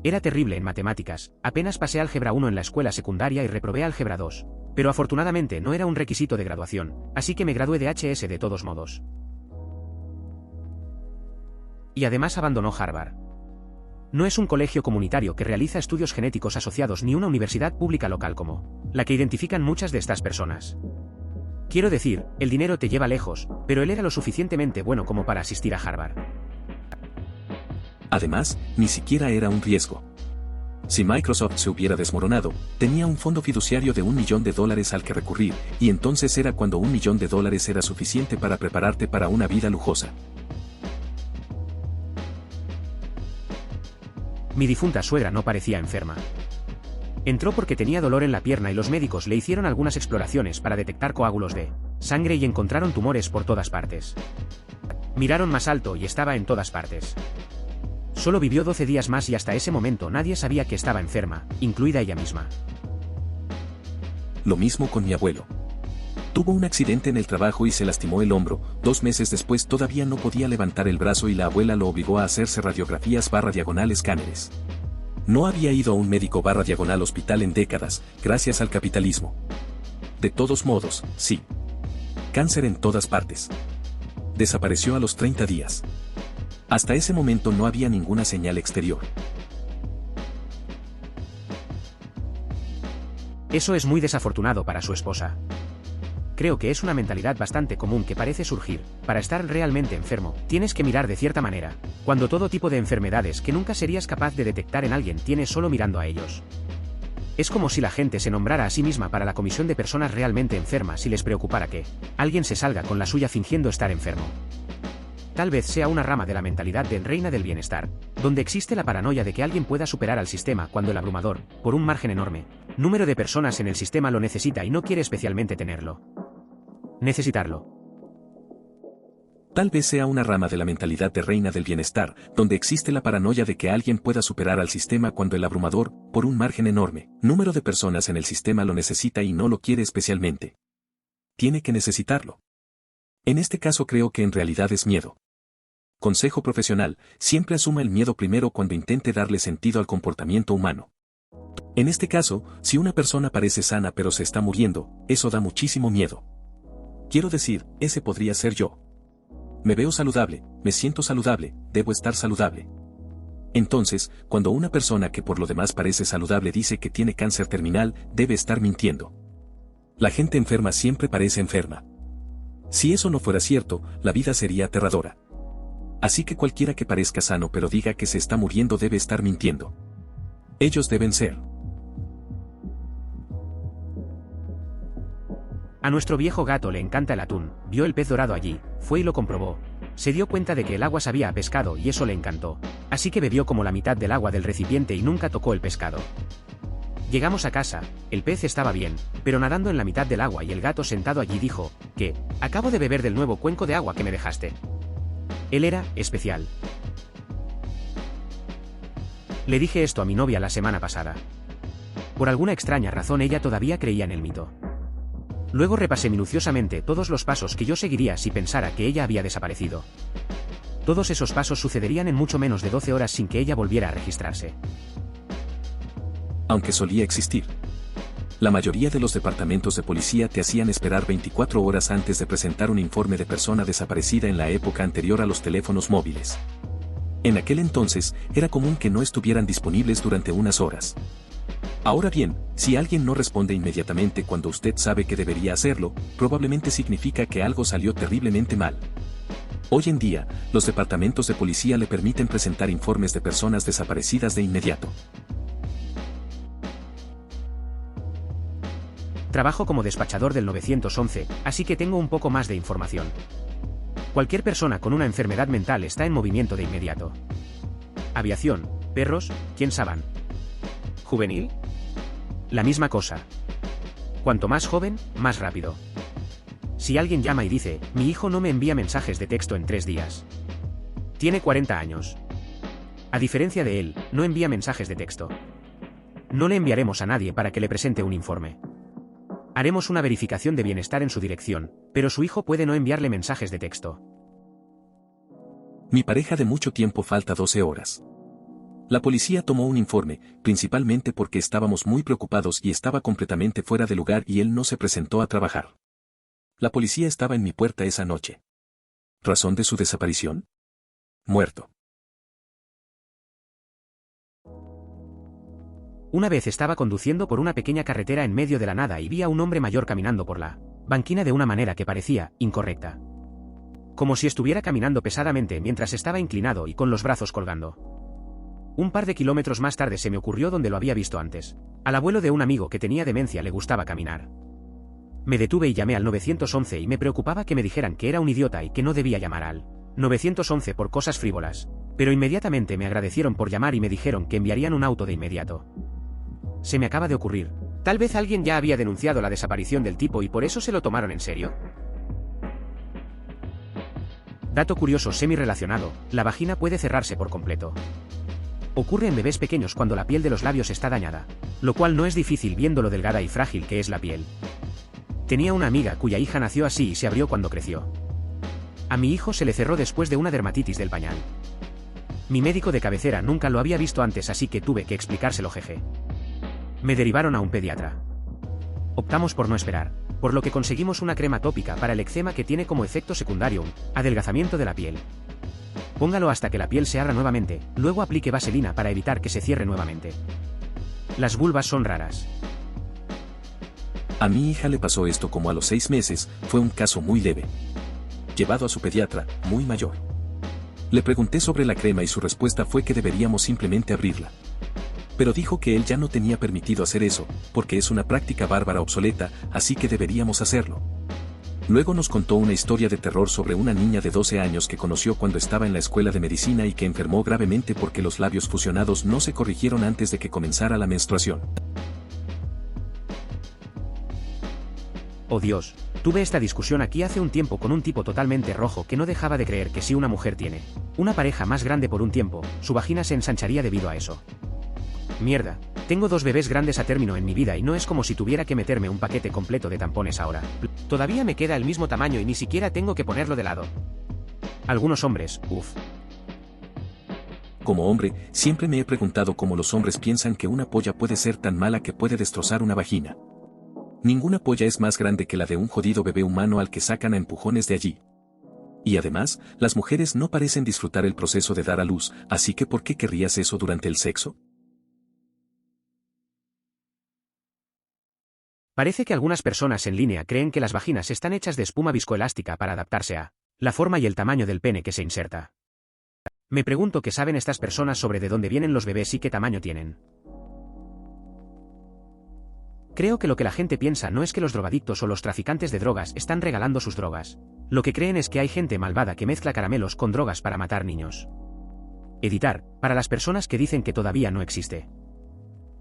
Speaker 1: Era terrible en matemáticas, apenas pasé álgebra 1 en la escuela secundaria y reprobé álgebra 2, pero afortunadamente no era un requisito de graduación, así que me gradué de HS de todos modos. Y además abandonó Harvard. No es un colegio comunitario que realiza estudios genéticos asociados ni una universidad pública local como la que identifican muchas de estas personas. Quiero decir, el dinero te lleva lejos, pero él era lo suficientemente bueno como para asistir a Harvard.
Speaker 2: Además, ni siquiera era un riesgo. Si Microsoft se hubiera desmoronado, tenía un fondo fiduciario de $1 millón al que recurrir, y entonces era cuando $1 millón era suficiente para prepararte para una vida lujosa.
Speaker 1: Mi difunta suegra no parecía enferma. Entró porque tenía dolor en la pierna y los médicos le hicieron algunas exploraciones para detectar coágulos de sangre y encontraron tumores por todas partes. Miraron más alto y estaba en todas partes. Solo vivió 12 días más y hasta ese momento nadie sabía que estaba enferma, incluida ella misma.
Speaker 2: Lo mismo con mi abuelo. Tuvo un accidente en el trabajo y se lastimó el hombro. 2 meses después todavía no podía levantar el brazo y la abuela lo obligó a hacerse radiografías / escáneres. No había ido a un médico / hospital en décadas, gracias al capitalismo. De todos modos, sí. Cáncer en todas partes. Desapareció a los 30 días. Hasta ese momento no había ninguna señal exterior.
Speaker 1: Eso es muy desafortunado para su esposa. Creo que es una mentalidad bastante común que parece surgir. Para estar realmente enfermo, tienes que mirar de cierta manera, cuando todo tipo de enfermedades que nunca serías capaz de detectar en alguien tienes solo mirando a ellos. Es como si la gente se nombrara a sí misma para la comisión de personas realmente enfermas y les preocupara que alguien se salga con la suya fingiendo estar enfermo. Tal vez sea una rama de la mentalidad de reina del bienestar, donde existe la paranoia de que alguien pueda superar al sistema cuando el abrumador, por un margen enorme, número de personas en el sistema lo necesita y no quiere especialmente necesitarlo.
Speaker 2: Tal vez sea una rama de la mentalidad de reina del bienestar, donde existe la paranoia de que alguien pueda superar al sistema cuando el abrumador, por un margen enorme, número de personas en el sistema lo necesita y no lo quiere especialmente. Tiene que necesitarlo. En este caso creo que en realidad es miedo. Consejo profesional, siempre asuma el miedo primero cuando intente darle sentido al comportamiento humano. En este caso, si una persona parece sana pero se está muriendo, eso da muchísimo miedo. Quiero decir, ese podría ser yo. Me veo saludable, me siento saludable, debo estar saludable. Entonces, cuando una persona que por lo demás parece saludable dice que tiene cáncer terminal, debe estar mintiendo. La gente enferma siempre parece enferma. Si eso no fuera cierto, la vida sería aterradora. Así que cualquiera que parezca sano pero diga que se está muriendo debe estar mintiendo. Ellos deben ser.
Speaker 1: A nuestro viejo gato le encanta el atún, vio el pez dorado allí, fue y lo comprobó. Se dio cuenta de que el agua sabía a pescado y eso le encantó. Así que bebió como la mitad del agua del recipiente y nunca tocó el pescado. Llegamos a casa, el pez estaba bien, pero nadando en la mitad del agua y el gato sentado allí dijo, que, acabo de beber del nuevo cuenco de agua que me dejaste. Él era especial. Le dije esto a mi novia la semana pasada. Por alguna extraña razón ella todavía creía en el mito. Luego repasé minuciosamente todos los pasos que yo seguiría si pensara que ella había desaparecido. Todos esos pasos sucederían en mucho menos de 12 horas sin que ella volviera a registrarse.
Speaker 2: Aunque solía existir. La mayoría de los departamentos de policía te hacían esperar 24 horas antes de presentar un informe de persona desaparecida en la época anterior a los teléfonos móviles. En aquel entonces, era común que no estuvieran disponibles durante unas horas. Ahora bien, si alguien no responde inmediatamente cuando usted sabe que debería hacerlo, probablemente significa que algo salió terriblemente mal. Hoy en día, los departamentos de policía le permiten presentar informes de personas desaparecidas de inmediato.
Speaker 1: Trabajo como despachador del 911, así que tengo un poco más de información. Cualquier persona con una enfermedad mental está en movimiento de inmediato. Aviación, perros, ¿quién saben? ¿Juvenil? La misma cosa. Cuanto más joven, más rápido. Si alguien llama y dice, mi hijo no me envía mensajes de texto en 3 días. Tiene 40 años. A diferencia de él, no envía mensajes de texto. No le enviaremos a nadie para que le presente un informe. Haremos una verificación de bienestar en su dirección, pero su hijo puede no enviarle mensajes de texto.
Speaker 2: Mi pareja de mucho tiempo falta 12 horas. La policía tomó un informe, principalmente porque estábamos muy preocupados y estaba completamente fuera de lugar y él no se presentó a trabajar. La policía estaba en mi puerta esa noche. ¿Razón de su desaparición? Muerto.
Speaker 1: Una vez estaba conduciendo por una pequeña carretera en medio de la nada y vi a un hombre mayor caminando por la banquina de una manera que parecía incorrecta. Como si estuviera caminando pesadamente mientras estaba inclinado y con los brazos colgando. Un par de kilómetros más tarde se me ocurrió donde lo había visto antes. Al abuelo de un amigo que tenía demencia le gustaba caminar. Me detuve y llamé al 911 y me preocupaba que me dijeran que era un idiota y que no debía llamar al 911 por cosas frívolas. Pero inmediatamente me agradecieron por llamar y me dijeron que enviarían un auto de inmediato. Se me acaba de ocurrir. Tal vez alguien ya había denunciado la desaparición del tipo y por eso se lo tomaron en serio. Dato curioso semi-relacionado, la vagina puede cerrarse por completo. Ocurre en bebés pequeños cuando la piel de los labios está dañada, lo cual no es difícil viendo lo delgada y frágil que es la piel. Tenía una amiga cuya hija nació así y se abrió cuando creció. A mi hijo se le cerró después de una dermatitis del pañal. Mi médico de cabecera nunca lo había visto antes así que tuve que explicárselo jeje. Me derivaron a un pediatra. Optamos por no esperar, por lo que conseguimos una crema tópica para el eczema que tiene como efecto secundario un adelgazamiento de la piel. Póngalo hasta que la piel se abra nuevamente, luego aplique vaselina para evitar que se cierre nuevamente. Las vulvas son raras.
Speaker 2: A mi hija le pasó esto como a los 6 meses, fue un caso muy leve. Llevado a su pediatra, muy mayor. Le pregunté sobre la crema y su respuesta fue que deberíamos simplemente abrirla. Pero dijo que él ya no tenía permitido hacer eso, porque es una práctica bárbara obsoleta, así que deberíamos hacerlo. Luego nos contó una historia de terror sobre una niña de 12 años que conoció cuando estaba en la escuela de medicina y que enfermó gravemente porque los labios fusionados no se corrigieron antes de que comenzara la menstruación.
Speaker 1: Oh Dios, tuve esta discusión aquí hace un tiempo con un tipo totalmente rojo que no dejaba de creer que si una mujer tiene una pareja más grande por un tiempo, su vagina se ensancharía debido a eso. Mierda, tengo 2 bebés grandes a término en mi vida y no es como si tuviera que meterme un paquete completo de tampones ahora. Todavía me queda el mismo tamaño y ni siquiera tengo que ponerlo de lado. Algunos hombres, uff.
Speaker 2: Como hombre, siempre me he preguntado cómo los hombres piensan que una polla puede ser tan mala que puede destrozar una vagina. Ninguna polla es más grande que la de un jodido bebé humano al que sacan a empujones de allí. Y además, las mujeres no parecen disfrutar el proceso de dar a luz, así que ¿por qué querrías eso durante el sexo?
Speaker 1: Parece que algunas personas en línea creen que las vaginas están hechas de espuma viscoelástica para adaptarse a la forma y el tamaño del pene que se inserta. Me pregunto qué saben estas personas sobre de dónde vienen los bebés y qué tamaño tienen. Creo que lo que la gente piensa no es que los drogadictos o los traficantes de drogas están regalando sus drogas. Lo que creen es que hay gente malvada que mezcla caramelos con drogas para matar niños. Editar, para las personas que dicen que todavía no existe.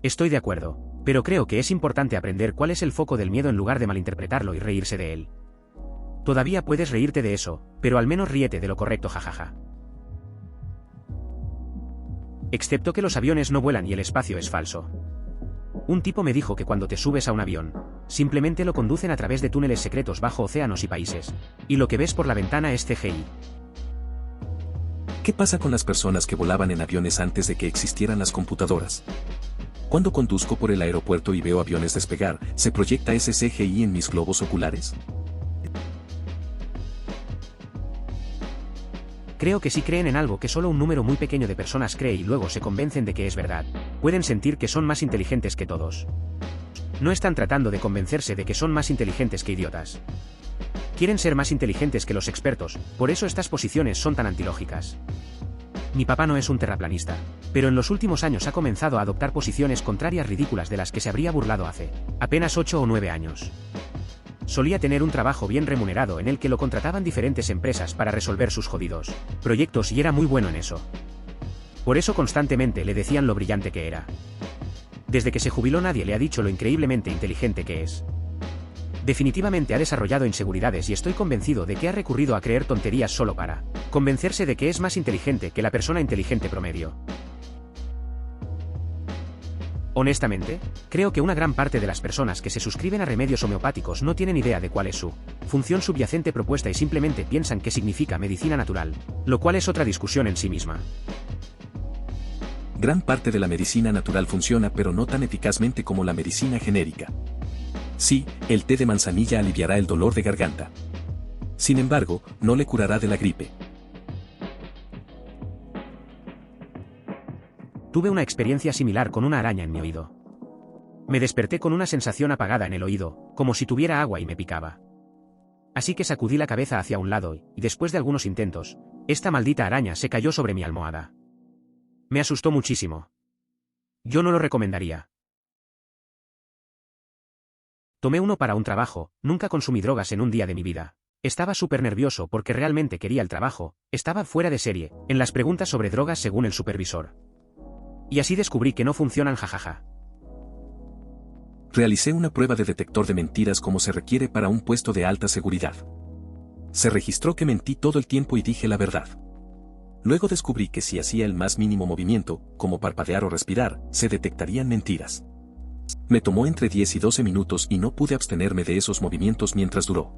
Speaker 1: Estoy de acuerdo, pero creo que es importante aprender cuál es el foco del miedo en lugar de malinterpretarlo y reírse de él. Todavía puedes reírte de eso, pero al menos ríete de lo correcto, jajaja. Excepto que los aviones no vuelan y el espacio es falso. Un tipo me dijo que cuando te subes a un avión, simplemente lo conducen a través de túneles secretos bajo océanos y países, y lo que ves por la ventana es CGI.
Speaker 2: ¿Qué pasa con las personas que volaban en aviones antes de que existieran las computadoras? Cuando conduzco por el aeropuerto y veo aviones despegar, ¿se proyecta ese CGI en mis globos oculares?
Speaker 1: Creo que si creen en algo que solo un número muy pequeño de personas cree y luego se convencen de que es verdad, pueden sentir que son más inteligentes que todos. No están tratando de convencerse de que son más inteligentes que idiotas. Quieren ser más inteligentes que los expertos, por eso estas posiciones son tan antilógicas. Mi papá no es un terraplanista, pero en los últimos años ha comenzado a adoptar posiciones contrarias ridículas de las que se habría burlado hace apenas 8 o 9 años. Solía tener un trabajo bien remunerado en el que lo contrataban diferentes empresas para resolver sus jodidos proyectos y era muy bueno en eso. Por eso constantemente le decían lo brillante que era. Desde que se jubiló nadie le ha dicho lo increíblemente inteligente que es. Definitivamente ha desarrollado inseguridades y estoy convencido de que ha recurrido a creer tonterías solo para convencerse de que es más inteligente que la persona inteligente promedio. Honestamente, creo que una gran parte de las personas que se suscriben a remedios homeopáticos no tienen idea de cuál es su función subyacente propuesta y simplemente piensan que significa medicina natural, lo cual es otra discusión en sí misma.
Speaker 2: Gran parte de la medicina natural funciona pero no tan eficazmente como la medicina genérica. Sí, el té de manzanilla aliviará el dolor de garganta. Sin embargo, no le curará de la gripe.
Speaker 1: Tuve una experiencia similar con una araña en mi oído. Me desperté con una sensación apagada en el oído, como si tuviera agua y me picaba. Así que sacudí la cabeza hacia un lado y, después de algunos intentos, esta maldita araña se cayó sobre mi almohada. Me asustó muchísimo. Yo no lo recomendaría. Tomé uno para un trabajo, nunca consumí drogas en un día de mi vida. Estaba súper nervioso porque realmente quería el trabajo, estaba fuera de serie, en las preguntas sobre drogas según el supervisor. Y así descubrí que no funcionan, jajaja.
Speaker 2: Realicé una prueba de detector de mentiras como se requiere para un puesto de alta seguridad. Se registró que mentí todo el tiempo y dije la verdad. Luego descubrí que si hacía el más mínimo movimiento, como parpadear o respirar, se detectarían mentiras. Me tomó entre 10 y 12 minutos y no pude abstenerme de esos movimientos mientras duró.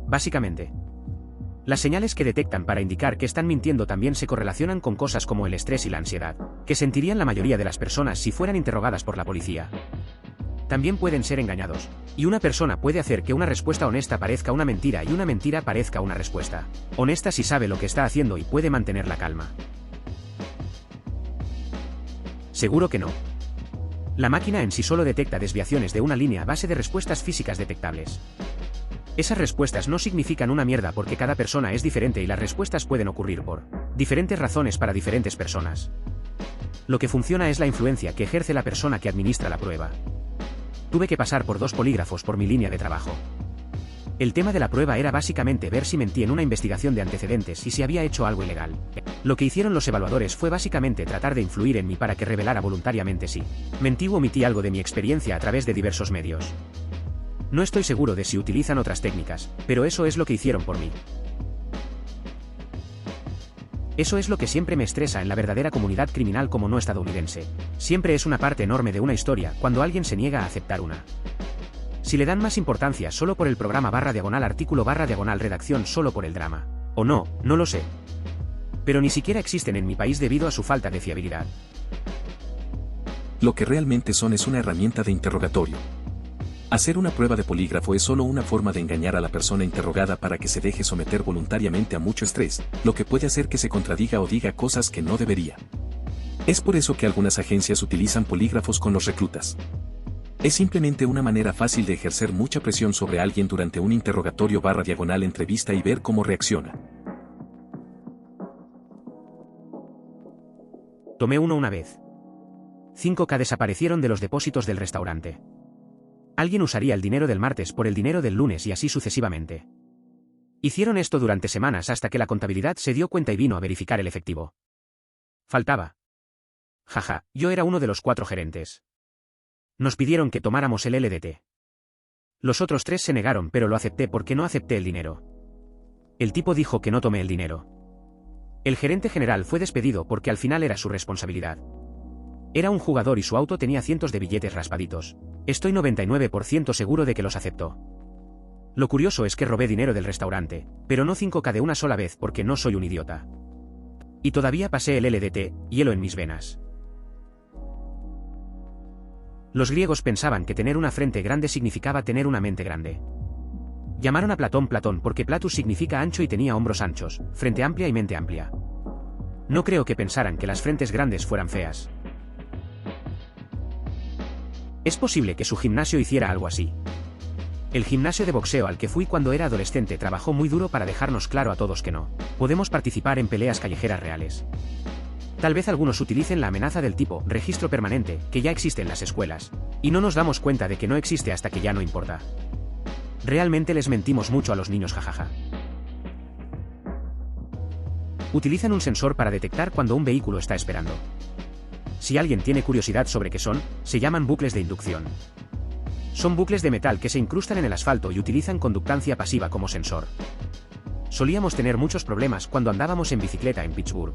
Speaker 1: Básicamente, las señales que detectan para indicar que están mintiendo también se correlacionan con cosas como el estrés y la ansiedad, que sentirían la mayoría de las personas si fueran interrogadas por la policía. También pueden ser engañados, y una persona puede hacer que una respuesta honesta parezca una mentira y una mentira parezca una respuesta honesta si sabe lo que está haciendo y puede mantener la calma. Seguro que no. La máquina en sí solo detecta desviaciones de una línea a base de respuestas físicas detectables. Esas respuestas no significan una mierda porque cada persona es diferente y las respuestas pueden ocurrir por Diferentes razones para diferentes personas. Lo que funciona es la influencia que ejerce la persona que administra la prueba. Tuve que pasar por 2 polígrafos por mi línea de trabajo. El tema de la prueba era básicamente ver si mentí en una investigación de antecedentes y si había hecho algo ilegal. Lo que hicieron los evaluadores fue básicamente tratar de influir en mí para que revelara voluntariamente si mentí u omití algo de mi experiencia a través de diversos medios. No estoy seguro de si utilizan otras técnicas, pero eso es lo que hicieron por mí. Eso es lo que siempre me estresa en la verdadera comunidad criminal como no estadounidense. Siempre es una parte enorme de una historia cuando alguien se niega a aceptar una. Si le dan más importancia solo por el programa /artículo /redacción solo por el drama. O no, no lo sé. Pero ni siquiera existen en mi país debido a su falta de fiabilidad.
Speaker 2: Lo que realmente son es una herramienta de interrogatorio. Hacer una prueba de polígrafo es solo una forma de engañar a la persona interrogada para que se deje someter voluntariamente a mucho estrés, lo que puede hacer que se contradiga o diga cosas que no debería. Es por eso que algunas agencias utilizan polígrafos con los reclutas. Es simplemente una manera fácil de ejercer mucha presión sobre alguien durante un interrogatorio /entrevista y ver cómo reacciona.
Speaker 1: Tomé uno una vez. 5K desaparecieron de los depósitos del restaurante. Alguien usaría el dinero del martes por el dinero del lunes y así sucesivamente. Hicieron esto durante semanas hasta que la contabilidad se dio cuenta y vino a verificar el efectivo. Faltaba. Jaja, yo era uno de los 4 gerentes. Nos pidieron que tomáramos el LDT. Los otros 3 se negaron, pero lo acepté porque no acepté el dinero. El tipo dijo que no tomé el dinero. El gerente general fue despedido porque al final era su responsabilidad. Era un jugador y su auto tenía cientos de billetes raspaditos. Estoy 99% seguro de que los aceptó. Lo curioso es que robé dinero del restaurante, pero no 5K de una sola vez porque no soy un idiota. Y todavía pasé el LDT, hielo en mis venas. Los griegos pensaban que tener una frente grande significaba tener una mente grande. Llamaron a Platón Platón porque Platus significa ancho y tenía hombros anchos, frente amplia y mente amplia. No creo que pensaran que las frentes grandes fueran feas. Es posible que su gimnasio hiciera algo así. El gimnasio de boxeo al que fui cuando era adolescente trabajó muy duro para dejarnos claro a todos que no podemos participar en peleas callejeras reales. Tal vez algunos utilicen la amenaza del tipo registro permanente, que ya existe en las escuelas, y no nos damos cuenta de que no existe hasta que ya no importa. Realmente les mentimos mucho a los niños, jajaja. Utilizan un sensor para detectar cuando un vehículo está esperando. Si alguien tiene curiosidad sobre qué son, se llaman bucles de inducción. Son bucles de metal que se incrustan en el asfalto y utilizan conductancia pasiva como sensor. Solíamos tener muchos problemas cuando andábamos en bicicleta en Pittsburgh.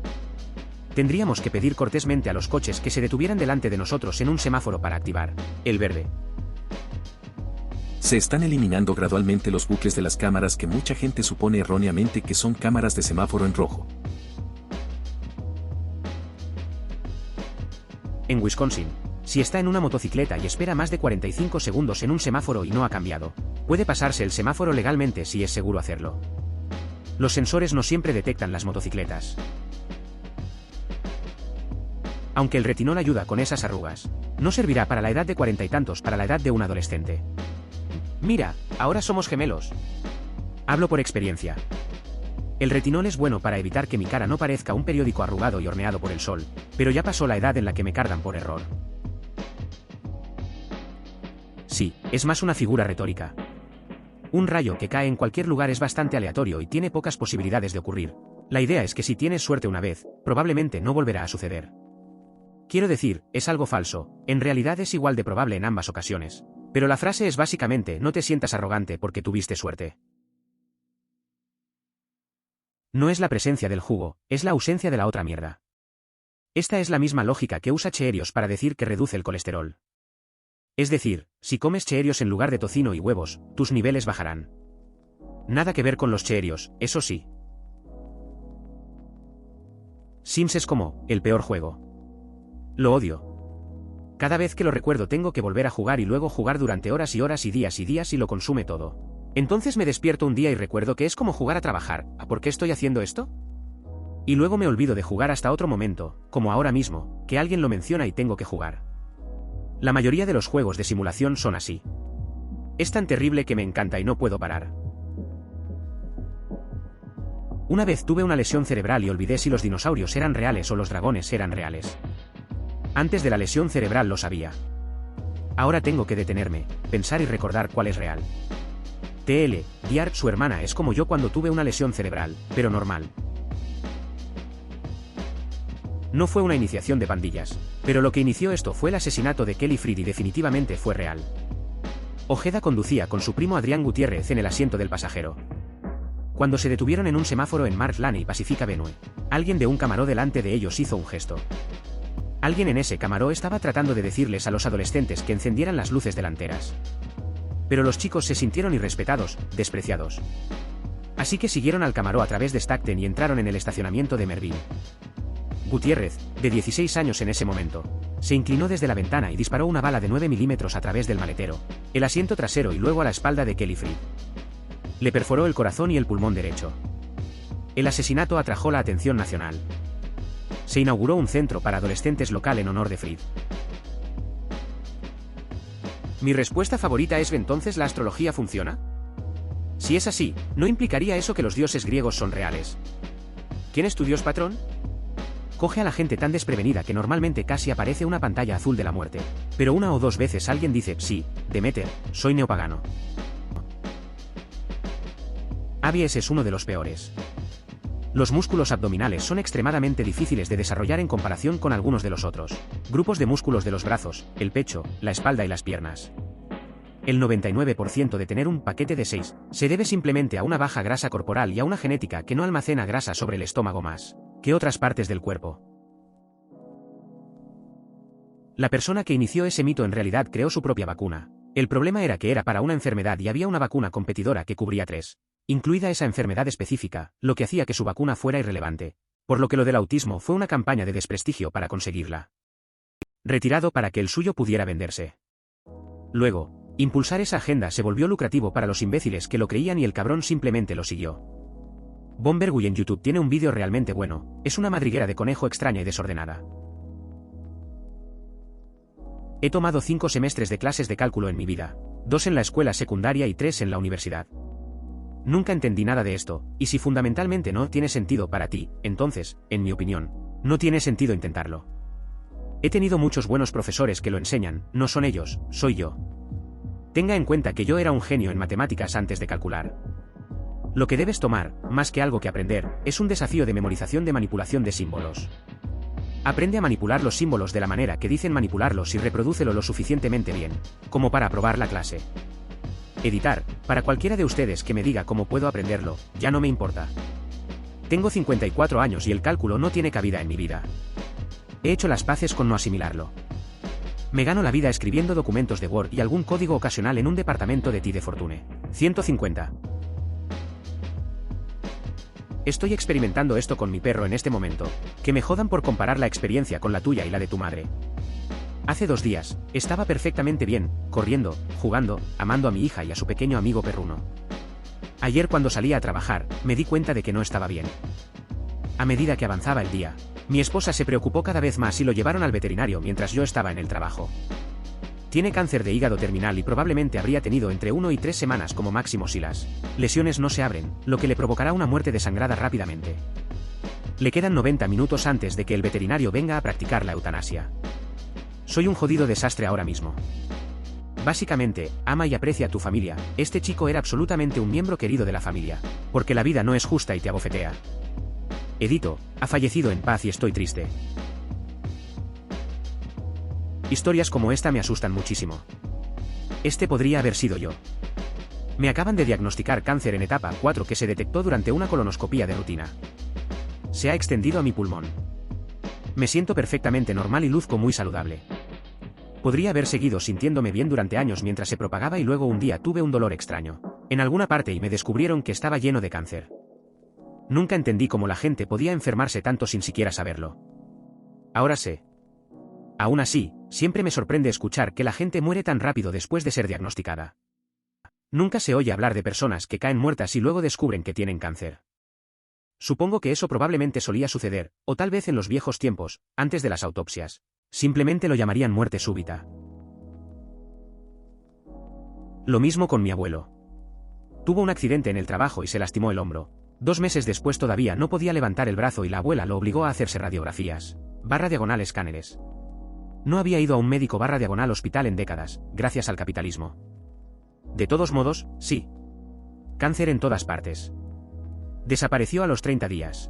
Speaker 1: Tendríamos que pedir cortésmente a los coches que se detuvieran delante de nosotros en un semáforo para activar el verde.
Speaker 2: Se están eliminando gradualmente los bucles de las cámaras que mucha gente supone erróneamente que son cámaras de semáforo en rojo.
Speaker 1: En Wisconsin, si está en una motocicleta y espera más de 45 segundos en un semáforo y no ha cambiado, puede pasarse el semáforo legalmente si es seguro hacerlo. Los sensores no siempre detectan las motocicletas. Aunque el retinol ayuda con esas arrugas, no servirá para la edad de 40 y tantos para la edad de un adolescente. Mira, ahora somos gemelos. Hablo por experiencia. El retinol es bueno para evitar que mi cara no parezca un periódico arrugado y horneado por el sol, pero ya pasó la edad en la que me cargan por error. Sí, es más una figura retórica. Un rayo que cae en cualquier lugar es bastante aleatorio y tiene pocas posibilidades de ocurrir. La idea es que si tienes suerte una vez, probablemente no volverá a suceder. Quiero decir, es algo falso, en realidad es igual de probable en ambas ocasiones. Pero la frase es básicamente no te sientas arrogante porque tuviste suerte. No es la presencia del jugo, es la ausencia de la otra mierda. Esta es la misma lógica que usa Cheerios para decir que reduce el colesterol. Es decir, si comes Cheerios en lugar de tocino y huevos, tus niveles bajarán. Nada que ver con los Cheerios, eso sí. Sims es como, el peor juego. Lo odio. Cada vez que lo recuerdo tengo que volver a jugar y luego jugar durante horas y horas y días y lo consume todo. Entonces me despierto un día y recuerdo que es como jugar a trabajar, ¿a por qué estoy haciendo esto? Y luego me olvido de jugar hasta otro momento, como ahora mismo, que alguien lo menciona y tengo que jugar. La mayoría de los juegos de simulación son así. Es tan terrible que me encanta y no puedo parar. Una vez tuve una lesión cerebral y olvidé si los dinosaurios eran reales o los dragones eran reales. Antes de la lesión cerebral lo sabía. Ahora tengo que detenerme, pensar y recordar cuál es real. Diar, su hermana, es como yo cuando tuve una lesión cerebral, pero normal. No fue una iniciación de pandillas, pero lo que inició esto fue el asesinato de Kelly Freed y definitivamente fue real. Ojeda conducía con su primo Adrián Gutiérrez en el asiento del pasajero. Cuando se detuvieron en un semáforo en Mark Lane y Pacific Avenue, alguien de un camaró delante de ellos hizo un gesto. Alguien en ese camaró estaba tratando de decirles a los adolescentes que encendieran las luces delanteras. Pero los chicos se sintieron irrespetados, despreciados. Así que siguieron al camaró a través de Stockton y entraron en el estacionamiento de Mervyn. Gutiérrez, de 16 años en ese momento, se inclinó desde la ventana y disparó una bala de 9 milímetros a través del maletero, el asiento trasero y luego a la espalda de Kelly Freed. Le perforó el corazón y el pulmón derecho. El asesinato atrajo la atención nacional. Se inauguró un centro para adolescentes local en honor de Freed. Mi respuesta favorita es: ¿entonces la astrología funciona? Si es así, ¿no implicaría eso que los dioses griegos son reales? ¿Quién es tu dios patrón? Coge a la gente tan desprevenida que normalmente casi aparece una pantalla azul de la muerte, pero una o dos veces alguien dice: sí, Demeter, soy neopagano. Aries es uno de los peores. Los músculos abdominales son extremadamente difíciles de desarrollar en comparación con algunos de los otros grupos de músculos de los brazos, el pecho, la espalda y las piernas. El 99% de tener un paquete de 6 se debe simplemente a una baja grasa corporal y a una genética que no almacena grasa sobre el estómago más que otras partes del cuerpo. La persona que inició ese mito en realidad creó su propia vacuna. El problema era que era para una enfermedad y había una vacuna competidora que cubría 3. Incluida esa enfermedad específica, lo que hacía que su vacuna fuera irrelevante, por lo que lo del autismo fue una campaña de desprestigio para conseguirla. Retirado para que el suyo pudiera venderse. Luego, impulsar esa agenda se volvió lucrativo para los imbéciles que lo creían y el cabrón simplemente lo siguió. Bomberguy en YouTube tiene un vídeo realmente bueno, es una madriguera de conejo extraña y desordenada. He tomado 5 semestres de clases de cálculo en mi vida, 2 en la escuela secundaria y 3 en la universidad. Nunca entendí nada de esto, y si fundamentalmente no tiene sentido para ti, entonces, en mi opinión, no tiene sentido intentarlo. He tenido muchos buenos profesores que lo enseñan, no son ellos, soy yo. Tenga en cuenta que yo era un genio en matemáticas antes de calcular. Lo que debes tomar, más que algo que aprender, es un desafío de memorización de manipulación de símbolos. Aprende a manipular los símbolos de la manera que dicen manipularlos y reprodúcelo lo suficientemente bien, como para aprobar la clase. Editar, para cualquiera de ustedes que me diga cómo puedo aprenderlo, ya no me importa. Tengo 54 años y el cálculo no tiene cabida en mi vida. He hecho las paces con no asimilarlo. Me gano la vida escribiendo documentos de Word y algún código ocasional en un departamento de TI de Fortune. 150. Estoy experimentando esto con mi perro en este momento, que me jodan por comparar la experiencia con la tuya y la de tu madre. Hace 2 días, estaba perfectamente bien, corriendo, jugando, amando a mi hija y a su pequeño amigo perruno. Ayer cuando salía a trabajar, me di cuenta de que no estaba bien. A medida que avanzaba el día, mi esposa se preocupó cada vez más y lo llevaron al veterinario mientras yo estaba en el trabajo. Tiene cáncer de hígado terminal y probablemente habría tenido entre 1 y 3 semanas como máximo si las lesiones no se abren, lo que le provocará una muerte desangrada rápidamente. Le quedan 90 minutos antes de que el veterinario venga a practicar la eutanasia. Soy un jodido desastre ahora mismo. Básicamente, ama y aprecia a tu familia. Este chico era absolutamente un miembro querido de la familia, porque la vida no es justa y te abofetea. Edito, ha fallecido en paz y estoy triste. Historias como esta me asustan muchísimo. Este podría haber sido yo. Me acaban de diagnosticar cáncer en etapa 4 que se detectó durante una colonoscopía de rutina. Se ha extendido a mi pulmón. Me siento perfectamente normal y luzco muy saludable. Podría haber seguido sintiéndome bien durante años mientras se propagaba y luego un día tuve un dolor extraño en alguna parte y me descubrieron que estaba lleno de cáncer. Nunca entendí cómo la gente podía enfermarse tanto sin siquiera saberlo. Ahora sé. Aún así, siempre me sorprende escuchar que la gente muere tan rápido después de ser diagnosticada. Nunca se oye hablar de personas que caen muertas y luego descubren que tienen cáncer. Supongo que eso probablemente solía suceder, o tal vez en los viejos tiempos, antes de las autopsias. Simplemente lo llamarían muerte súbita. Lo mismo con mi abuelo. Tuvo un accidente en el trabajo y se lastimó el hombro. 2 meses después todavía no podía levantar el brazo y la abuela lo obligó a hacerse radiografías, / escáneres. No había ido a un médico / hospital en décadas, gracias al capitalismo. De todos modos, sí. Cáncer en todas partes. Desapareció a los 30 días.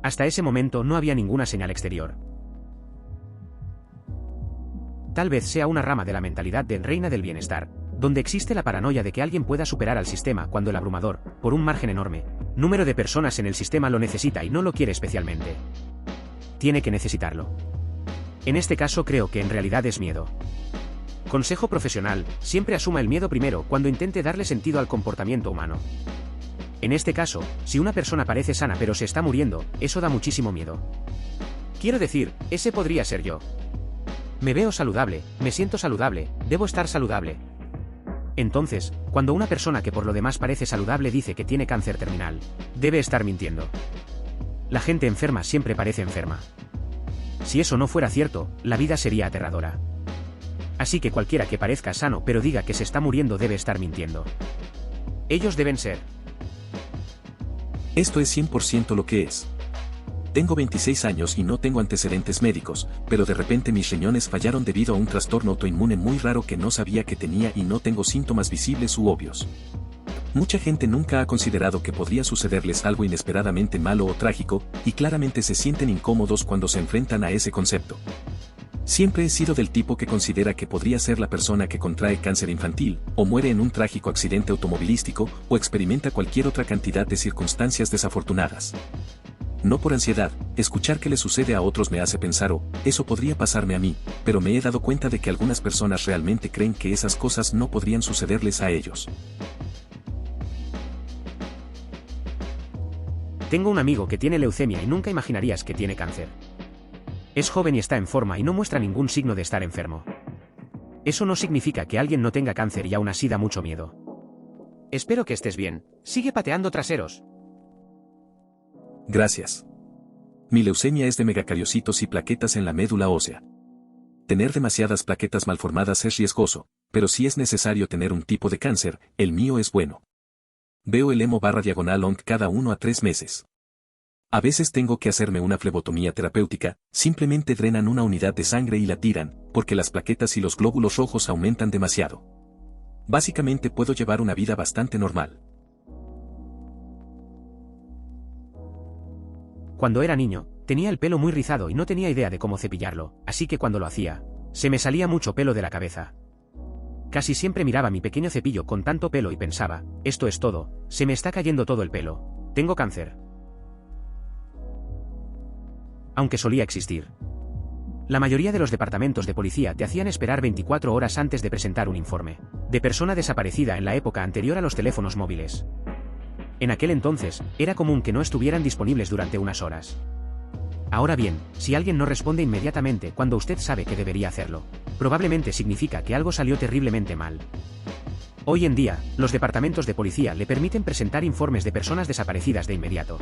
Speaker 1: Hasta ese momento no había ninguna señal exterior. Tal vez sea una rama de la mentalidad de reina del bienestar, donde existe la paranoia de que alguien pueda superar al sistema cuando el abrumador, por un margen enorme, número de personas en el sistema lo necesita y no lo quiere especialmente. Tiene que necesitarlo. En este caso creo que en realidad es miedo. Consejo profesional, siempre asuma el miedo primero cuando intente darle sentido al comportamiento humano. En este caso, si una persona parece sana pero se está muriendo, eso da muchísimo miedo. Quiero decir, ese podría ser yo. Me veo saludable, me siento saludable, debo estar saludable. Entonces, cuando una persona que por lo demás parece saludable dice que tiene cáncer terminal, debe estar mintiendo. La gente enferma siempre parece enferma. Si eso no fuera cierto, la vida sería aterradora. Así que cualquiera que parezca sano pero diga que se está muriendo debe estar mintiendo. Ellos deben ser.
Speaker 2: Esto es 100% lo que es. Tengo 26 años y no tengo antecedentes médicos, pero de repente mis riñones fallaron debido a un trastorno autoinmune muy raro que no sabía que tenía y no tengo síntomas visibles u obvios. Mucha gente nunca ha considerado que podría sucederles algo inesperadamente malo o trágico, y claramente se sienten incómodos cuando se enfrentan a ese concepto. Siempre he sido del tipo que considera que podría ser la persona que contrae cáncer infantil, o muere en un trágico accidente automovilístico, o experimenta cualquier otra cantidad de circunstancias desafortunadas. No por ansiedad, escuchar que le sucede a otros me hace pensar, eso podría pasarme a mí, pero me he dado cuenta de que algunas personas realmente creen que esas cosas no podrían sucederles a ellos.
Speaker 1: Tengo un amigo que tiene leucemia y nunca imaginarías que tiene cáncer. Es joven y está en forma y no muestra ningún signo de estar enfermo. Eso no significa que alguien no tenga cáncer y aún así da mucho miedo. Espero que estés bien. Sigue pateando traseros.
Speaker 2: Gracias. Mi leucemia es de megacariocitos y plaquetas en la médula ósea. Tener demasiadas plaquetas malformadas es riesgoso, pero si es necesario tener un tipo de cáncer, el mío es bueno. Veo el hemo/onc cada 1 a 3 meses. A veces tengo que hacerme una flebotomía terapéutica, simplemente drenan una unidad de sangre y la tiran, porque las plaquetas y los glóbulos rojos aumentan demasiado. Básicamente puedo llevar una vida bastante normal.
Speaker 1: Cuando era niño, tenía el pelo muy rizado y no tenía idea de cómo cepillarlo, así que cuando lo hacía, se me salía mucho pelo de la cabeza. Casi siempre miraba mi pequeño cepillo con tanto pelo y pensaba, esto es todo, se me está cayendo todo el pelo, tengo cáncer. Aunque solía existir. La mayoría de los departamentos de policía te hacían esperar 24 horas antes de presentar un informe de persona desaparecida en la época anterior a los teléfonos móviles. En aquel entonces, era común que no estuvieran disponibles durante unas horas. Ahora bien, si alguien no responde inmediatamente cuando usted sabe que debería hacerlo, probablemente significa que algo salió terriblemente mal. Hoy en día, los departamentos de policía le permiten presentar informes de personas desaparecidas de inmediato.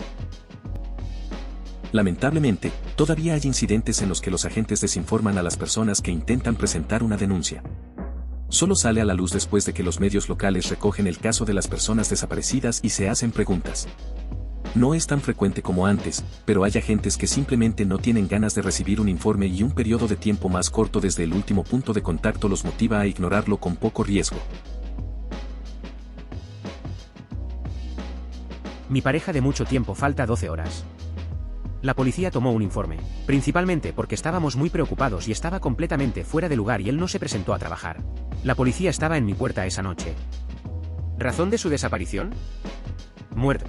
Speaker 2: Lamentablemente, todavía hay incidentes en los que los agentes desinforman a las personas que intentan presentar una denuncia. Solo sale a la luz después de que los medios locales recogen el caso de las personas desaparecidas y se hacen preguntas. No es tan frecuente como antes, pero hay agentes que simplemente no tienen ganas de recibir un informe y un periodo de tiempo más corto desde el último punto de contacto los motiva a ignorarlo con poco riesgo.
Speaker 1: Mi pareja de mucho tiempo falta 12 horas. La policía tomó un informe, principalmente porque estábamos muy preocupados y estaba completamente fuera de lugar y él no se presentó a trabajar. La policía estaba en mi puerta esa noche. ¿Razón de su desaparición? Muerto.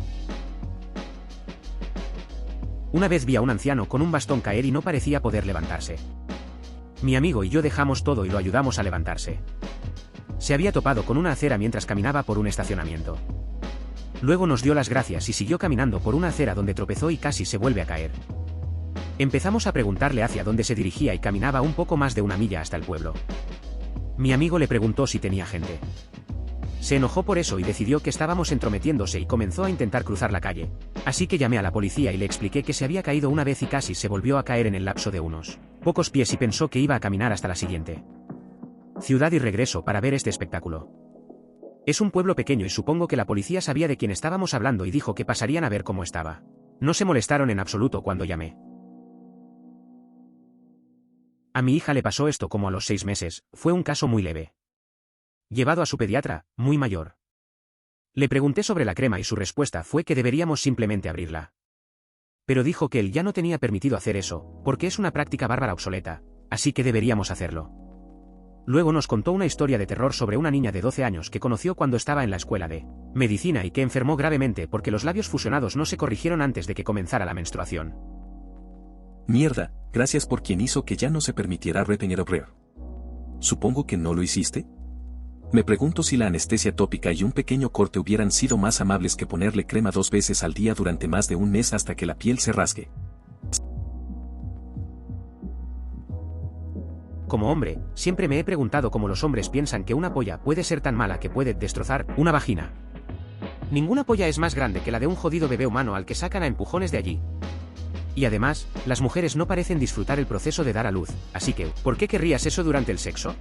Speaker 1: Una vez vi a un anciano con un bastón caer y no parecía poder levantarse. Mi amigo y yo dejamos todo y lo ayudamos a levantarse. Se había topado con una acera mientras caminaba por un estacionamiento. Luego nos dio las gracias y siguió caminando por una acera donde tropezó y casi se vuelve a caer. Empezamos a preguntarle hacia dónde se dirigía y caminaba un poco más de 1 milla hasta el pueblo. Mi amigo le preguntó si tenía gente. Se enojó por eso y decidió que estábamos entrometiéndose y comenzó a intentar cruzar la calle. Así que llamé a la policía y le expliqué que se había caído una vez y casi se volvió a caer en el lapso de unos pocos pies y pensó que iba a caminar hasta la siguiente ciudad y regreso para ver este espectáculo. Es un pueblo pequeño y supongo que la policía sabía de quién estábamos hablando y dijo que pasarían a ver cómo estaba. No se molestaron en absoluto cuando llamé. A mi hija le pasó esto como a los 6 meses, fue un caso muy leve. Llevado a su pediatra, muy mayor. Le pregunté sobre la crema y su respuesta fue que deberíamos simplemente abrirla. Pero dijo que él ya no tenía permitido hacer eso, porque es una práctica bárbara obsoleta, así que deberíamos hacerlo. Luego nos contó una historia de terror sobre una niña de 12 años que conoció cuando estaba en la escuela de medicina y que enfermó gravemente porque los labios fusionados no se corrigieron antes de que comenzara la menstruación.
Speaker 2: Mierda, gracias por quien hizo que ya no se permitiera retener Rare. Supongo que no lo hiciste. Me pregunto si la anestesia tópica y un pequeño corte hubieran sido más amables que ponerle crema 2 veces al día durante más de un mes hasta que la piel se rasgue.
Speaker 1: Como hombre, siempre me he preguntado cómo los hombres piensan que una polla puede ser tan mala que puede destrozar una vagina. Ninguna polla es más grande que la de un jodido bebé humano al que sacan a empujones de allí. Y además, las mujeres no parecen disfrutar el proceso de dar a luz, así que, ¿por qué querrías eso durante el sexo?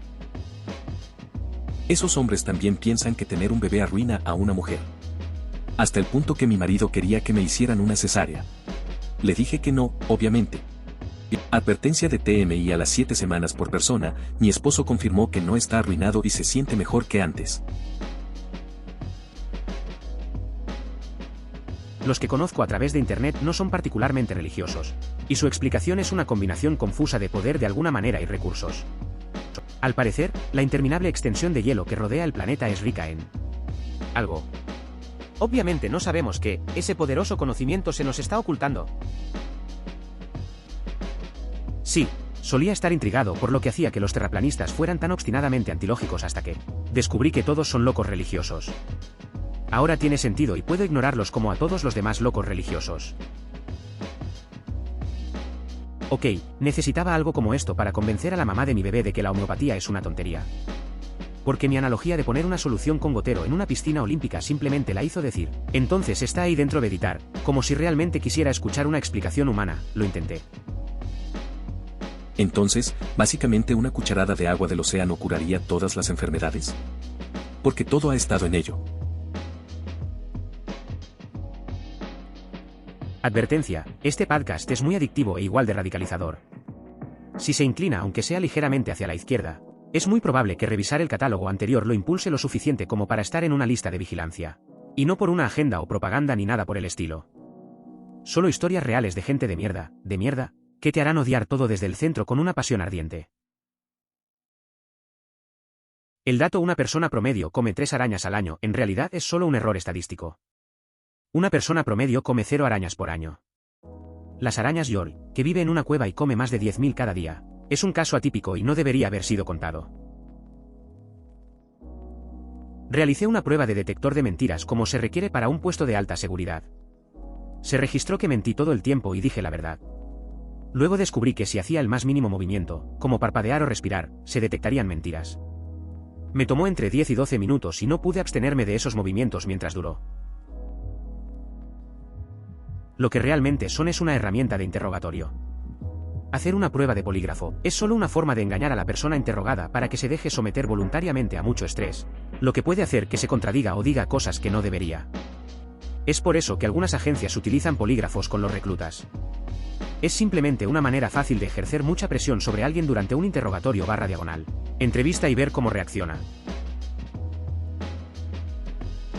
Speaker 2: Esos hombres también piensan que tener un bebé arruina a una mujer. Hasta el punto que mi marido quería que me hicieran una cesárea. Le dije que no, obviamente. Advertencia de TMI a las 7 semanas por persona, mi esposo confirmó que no está arruinado y se siente mejor que antes.
Speaker 1: Los que conozco a través de internet no son particularmente religiosos, y su explicación es una combinación confusa de poder de alguna manera y recursos. Al parecer, la interminable extensión de hielo que rodea el planeta es rica en algo. Obviamente no sabemos qué, ese poderoso conocimiento se nos está ocultando. Sí, solía estar intrigado por lo que hacía que los terraplanistas fueran tan obstinadamente antilógicos hasta que descubrí que todos son locos religiosos. Ahora tiene sentido y puedo ignorarlos como a todos los demás locos religiosos. Ok, necesitaba algo como esto para convencer a la mamá de mi bebé de que la homeopatía es una tontería. Porque mi analogía de poner una solución con gotero en una piscina olímpica simplemente la hizo decir, entonces está ahí dentro de editar, como si realmente quisiera escuchar una explicación humana, lo intenté.
Speaker 2: Entonces, básicamente una cucharada de agua del océano curaría todas las enfermedades. Porque todo ha estado en ello.
Speaker 1: Advertencia, este podcast es muy adictivo e igual de radicalizador. Si se inclina aunque sea ligeramente hacia la izquierda, es muy probable que revisar el catálogo anterior lo impulse lo suficiente como para estar en una lista de vigilancia. Y no por una agenda o propaganda ni nada por el estilo. Solo historias reales de gente de mierda, que te harán odiar todo desde el centro con una pasión ardiente. El dato: una persona promedio come 3 arañas al año, en realidad es solo un error estadístico. Una persona promedio come 0 arañas por año. Las arañas Yol, que vive en una cueva y come más de 10.000 cada día, es un caso atípico y no debería haber sido contado. Realicé una prueba de detector de mentiras como se requiere para un puesto de alta seguridad. Se registró que mentí todo el tiempo y dije la verdad. Luego descubrí que si hacía el más mínimo movimiento, como parpadear o respirar, se detectarían mentiras. Me tomó entre 10 y 12 minutos y no pude abstenerme de esos movimientos mientras duró. Lo que realmente son es una herramienta de interrogatorio. Hacer una prueba de polígrafo es solo una forma de engañar a la persona interrogada para que se deje someter voluntariamente a mucho estrés, lo que puede hacer que se contradiga o diga cosas que no debería. Es por eso que algunas agencias utilizan polígrafos con los reclutas. Es simplemente una manera fácil de ejercer mucha presión sobre alguien durante un interrogatorio /diagonal. Entrevista y ver cómo reacciona.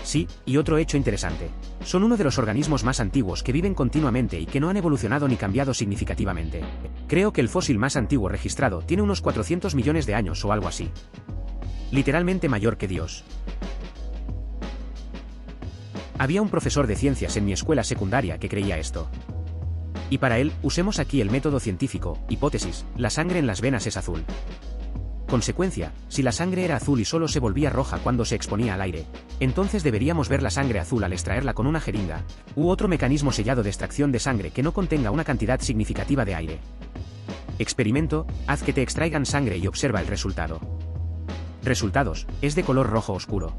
Speaker 1: Sí, y otro hecho interesante. Son uno de los organismos más antiguos que viven continuamente y que no han evolucionado ni cambiado significativamente. Creo que el fósil más antiguo registrado tiene unos 400 millones de años o algo así. Literalmente mayor que Dios. Había un profesor de ciencias en mi escuela secundaria que creía esto. Y para él, usemos aquí el método científico: hipótesis, la sangre en las venas es azul. Consecuencia, si la sangre era azul y solo se volvía roja cuando se exponía al aire, entonces deberíamos ver la sangre azul al extraerla con una jeringa, u otro mecanismo sellado de extracción de sangre que no contenga una cantidad significativa de aire. Experimento: haz que te extraigan sangre y observa el resultado. Resultados: es de color rojo oscuro.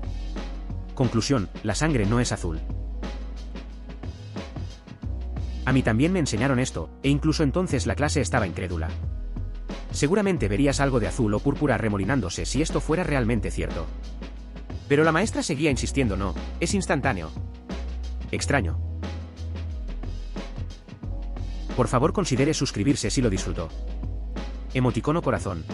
Speaker 1: Conclusión: la sangre no es azul. A mí también me enseñaron esto, e incluso entonces la clase estaba incrédula. Seguramente verías algo de azul o púrpura remolinándose si esto fuera realmente cierto. Pero la maestra seguía insistiendo: no, es instantáneo. Extraño. Por favor considere suscribirse si lo disfrutó. Emoticono corazón.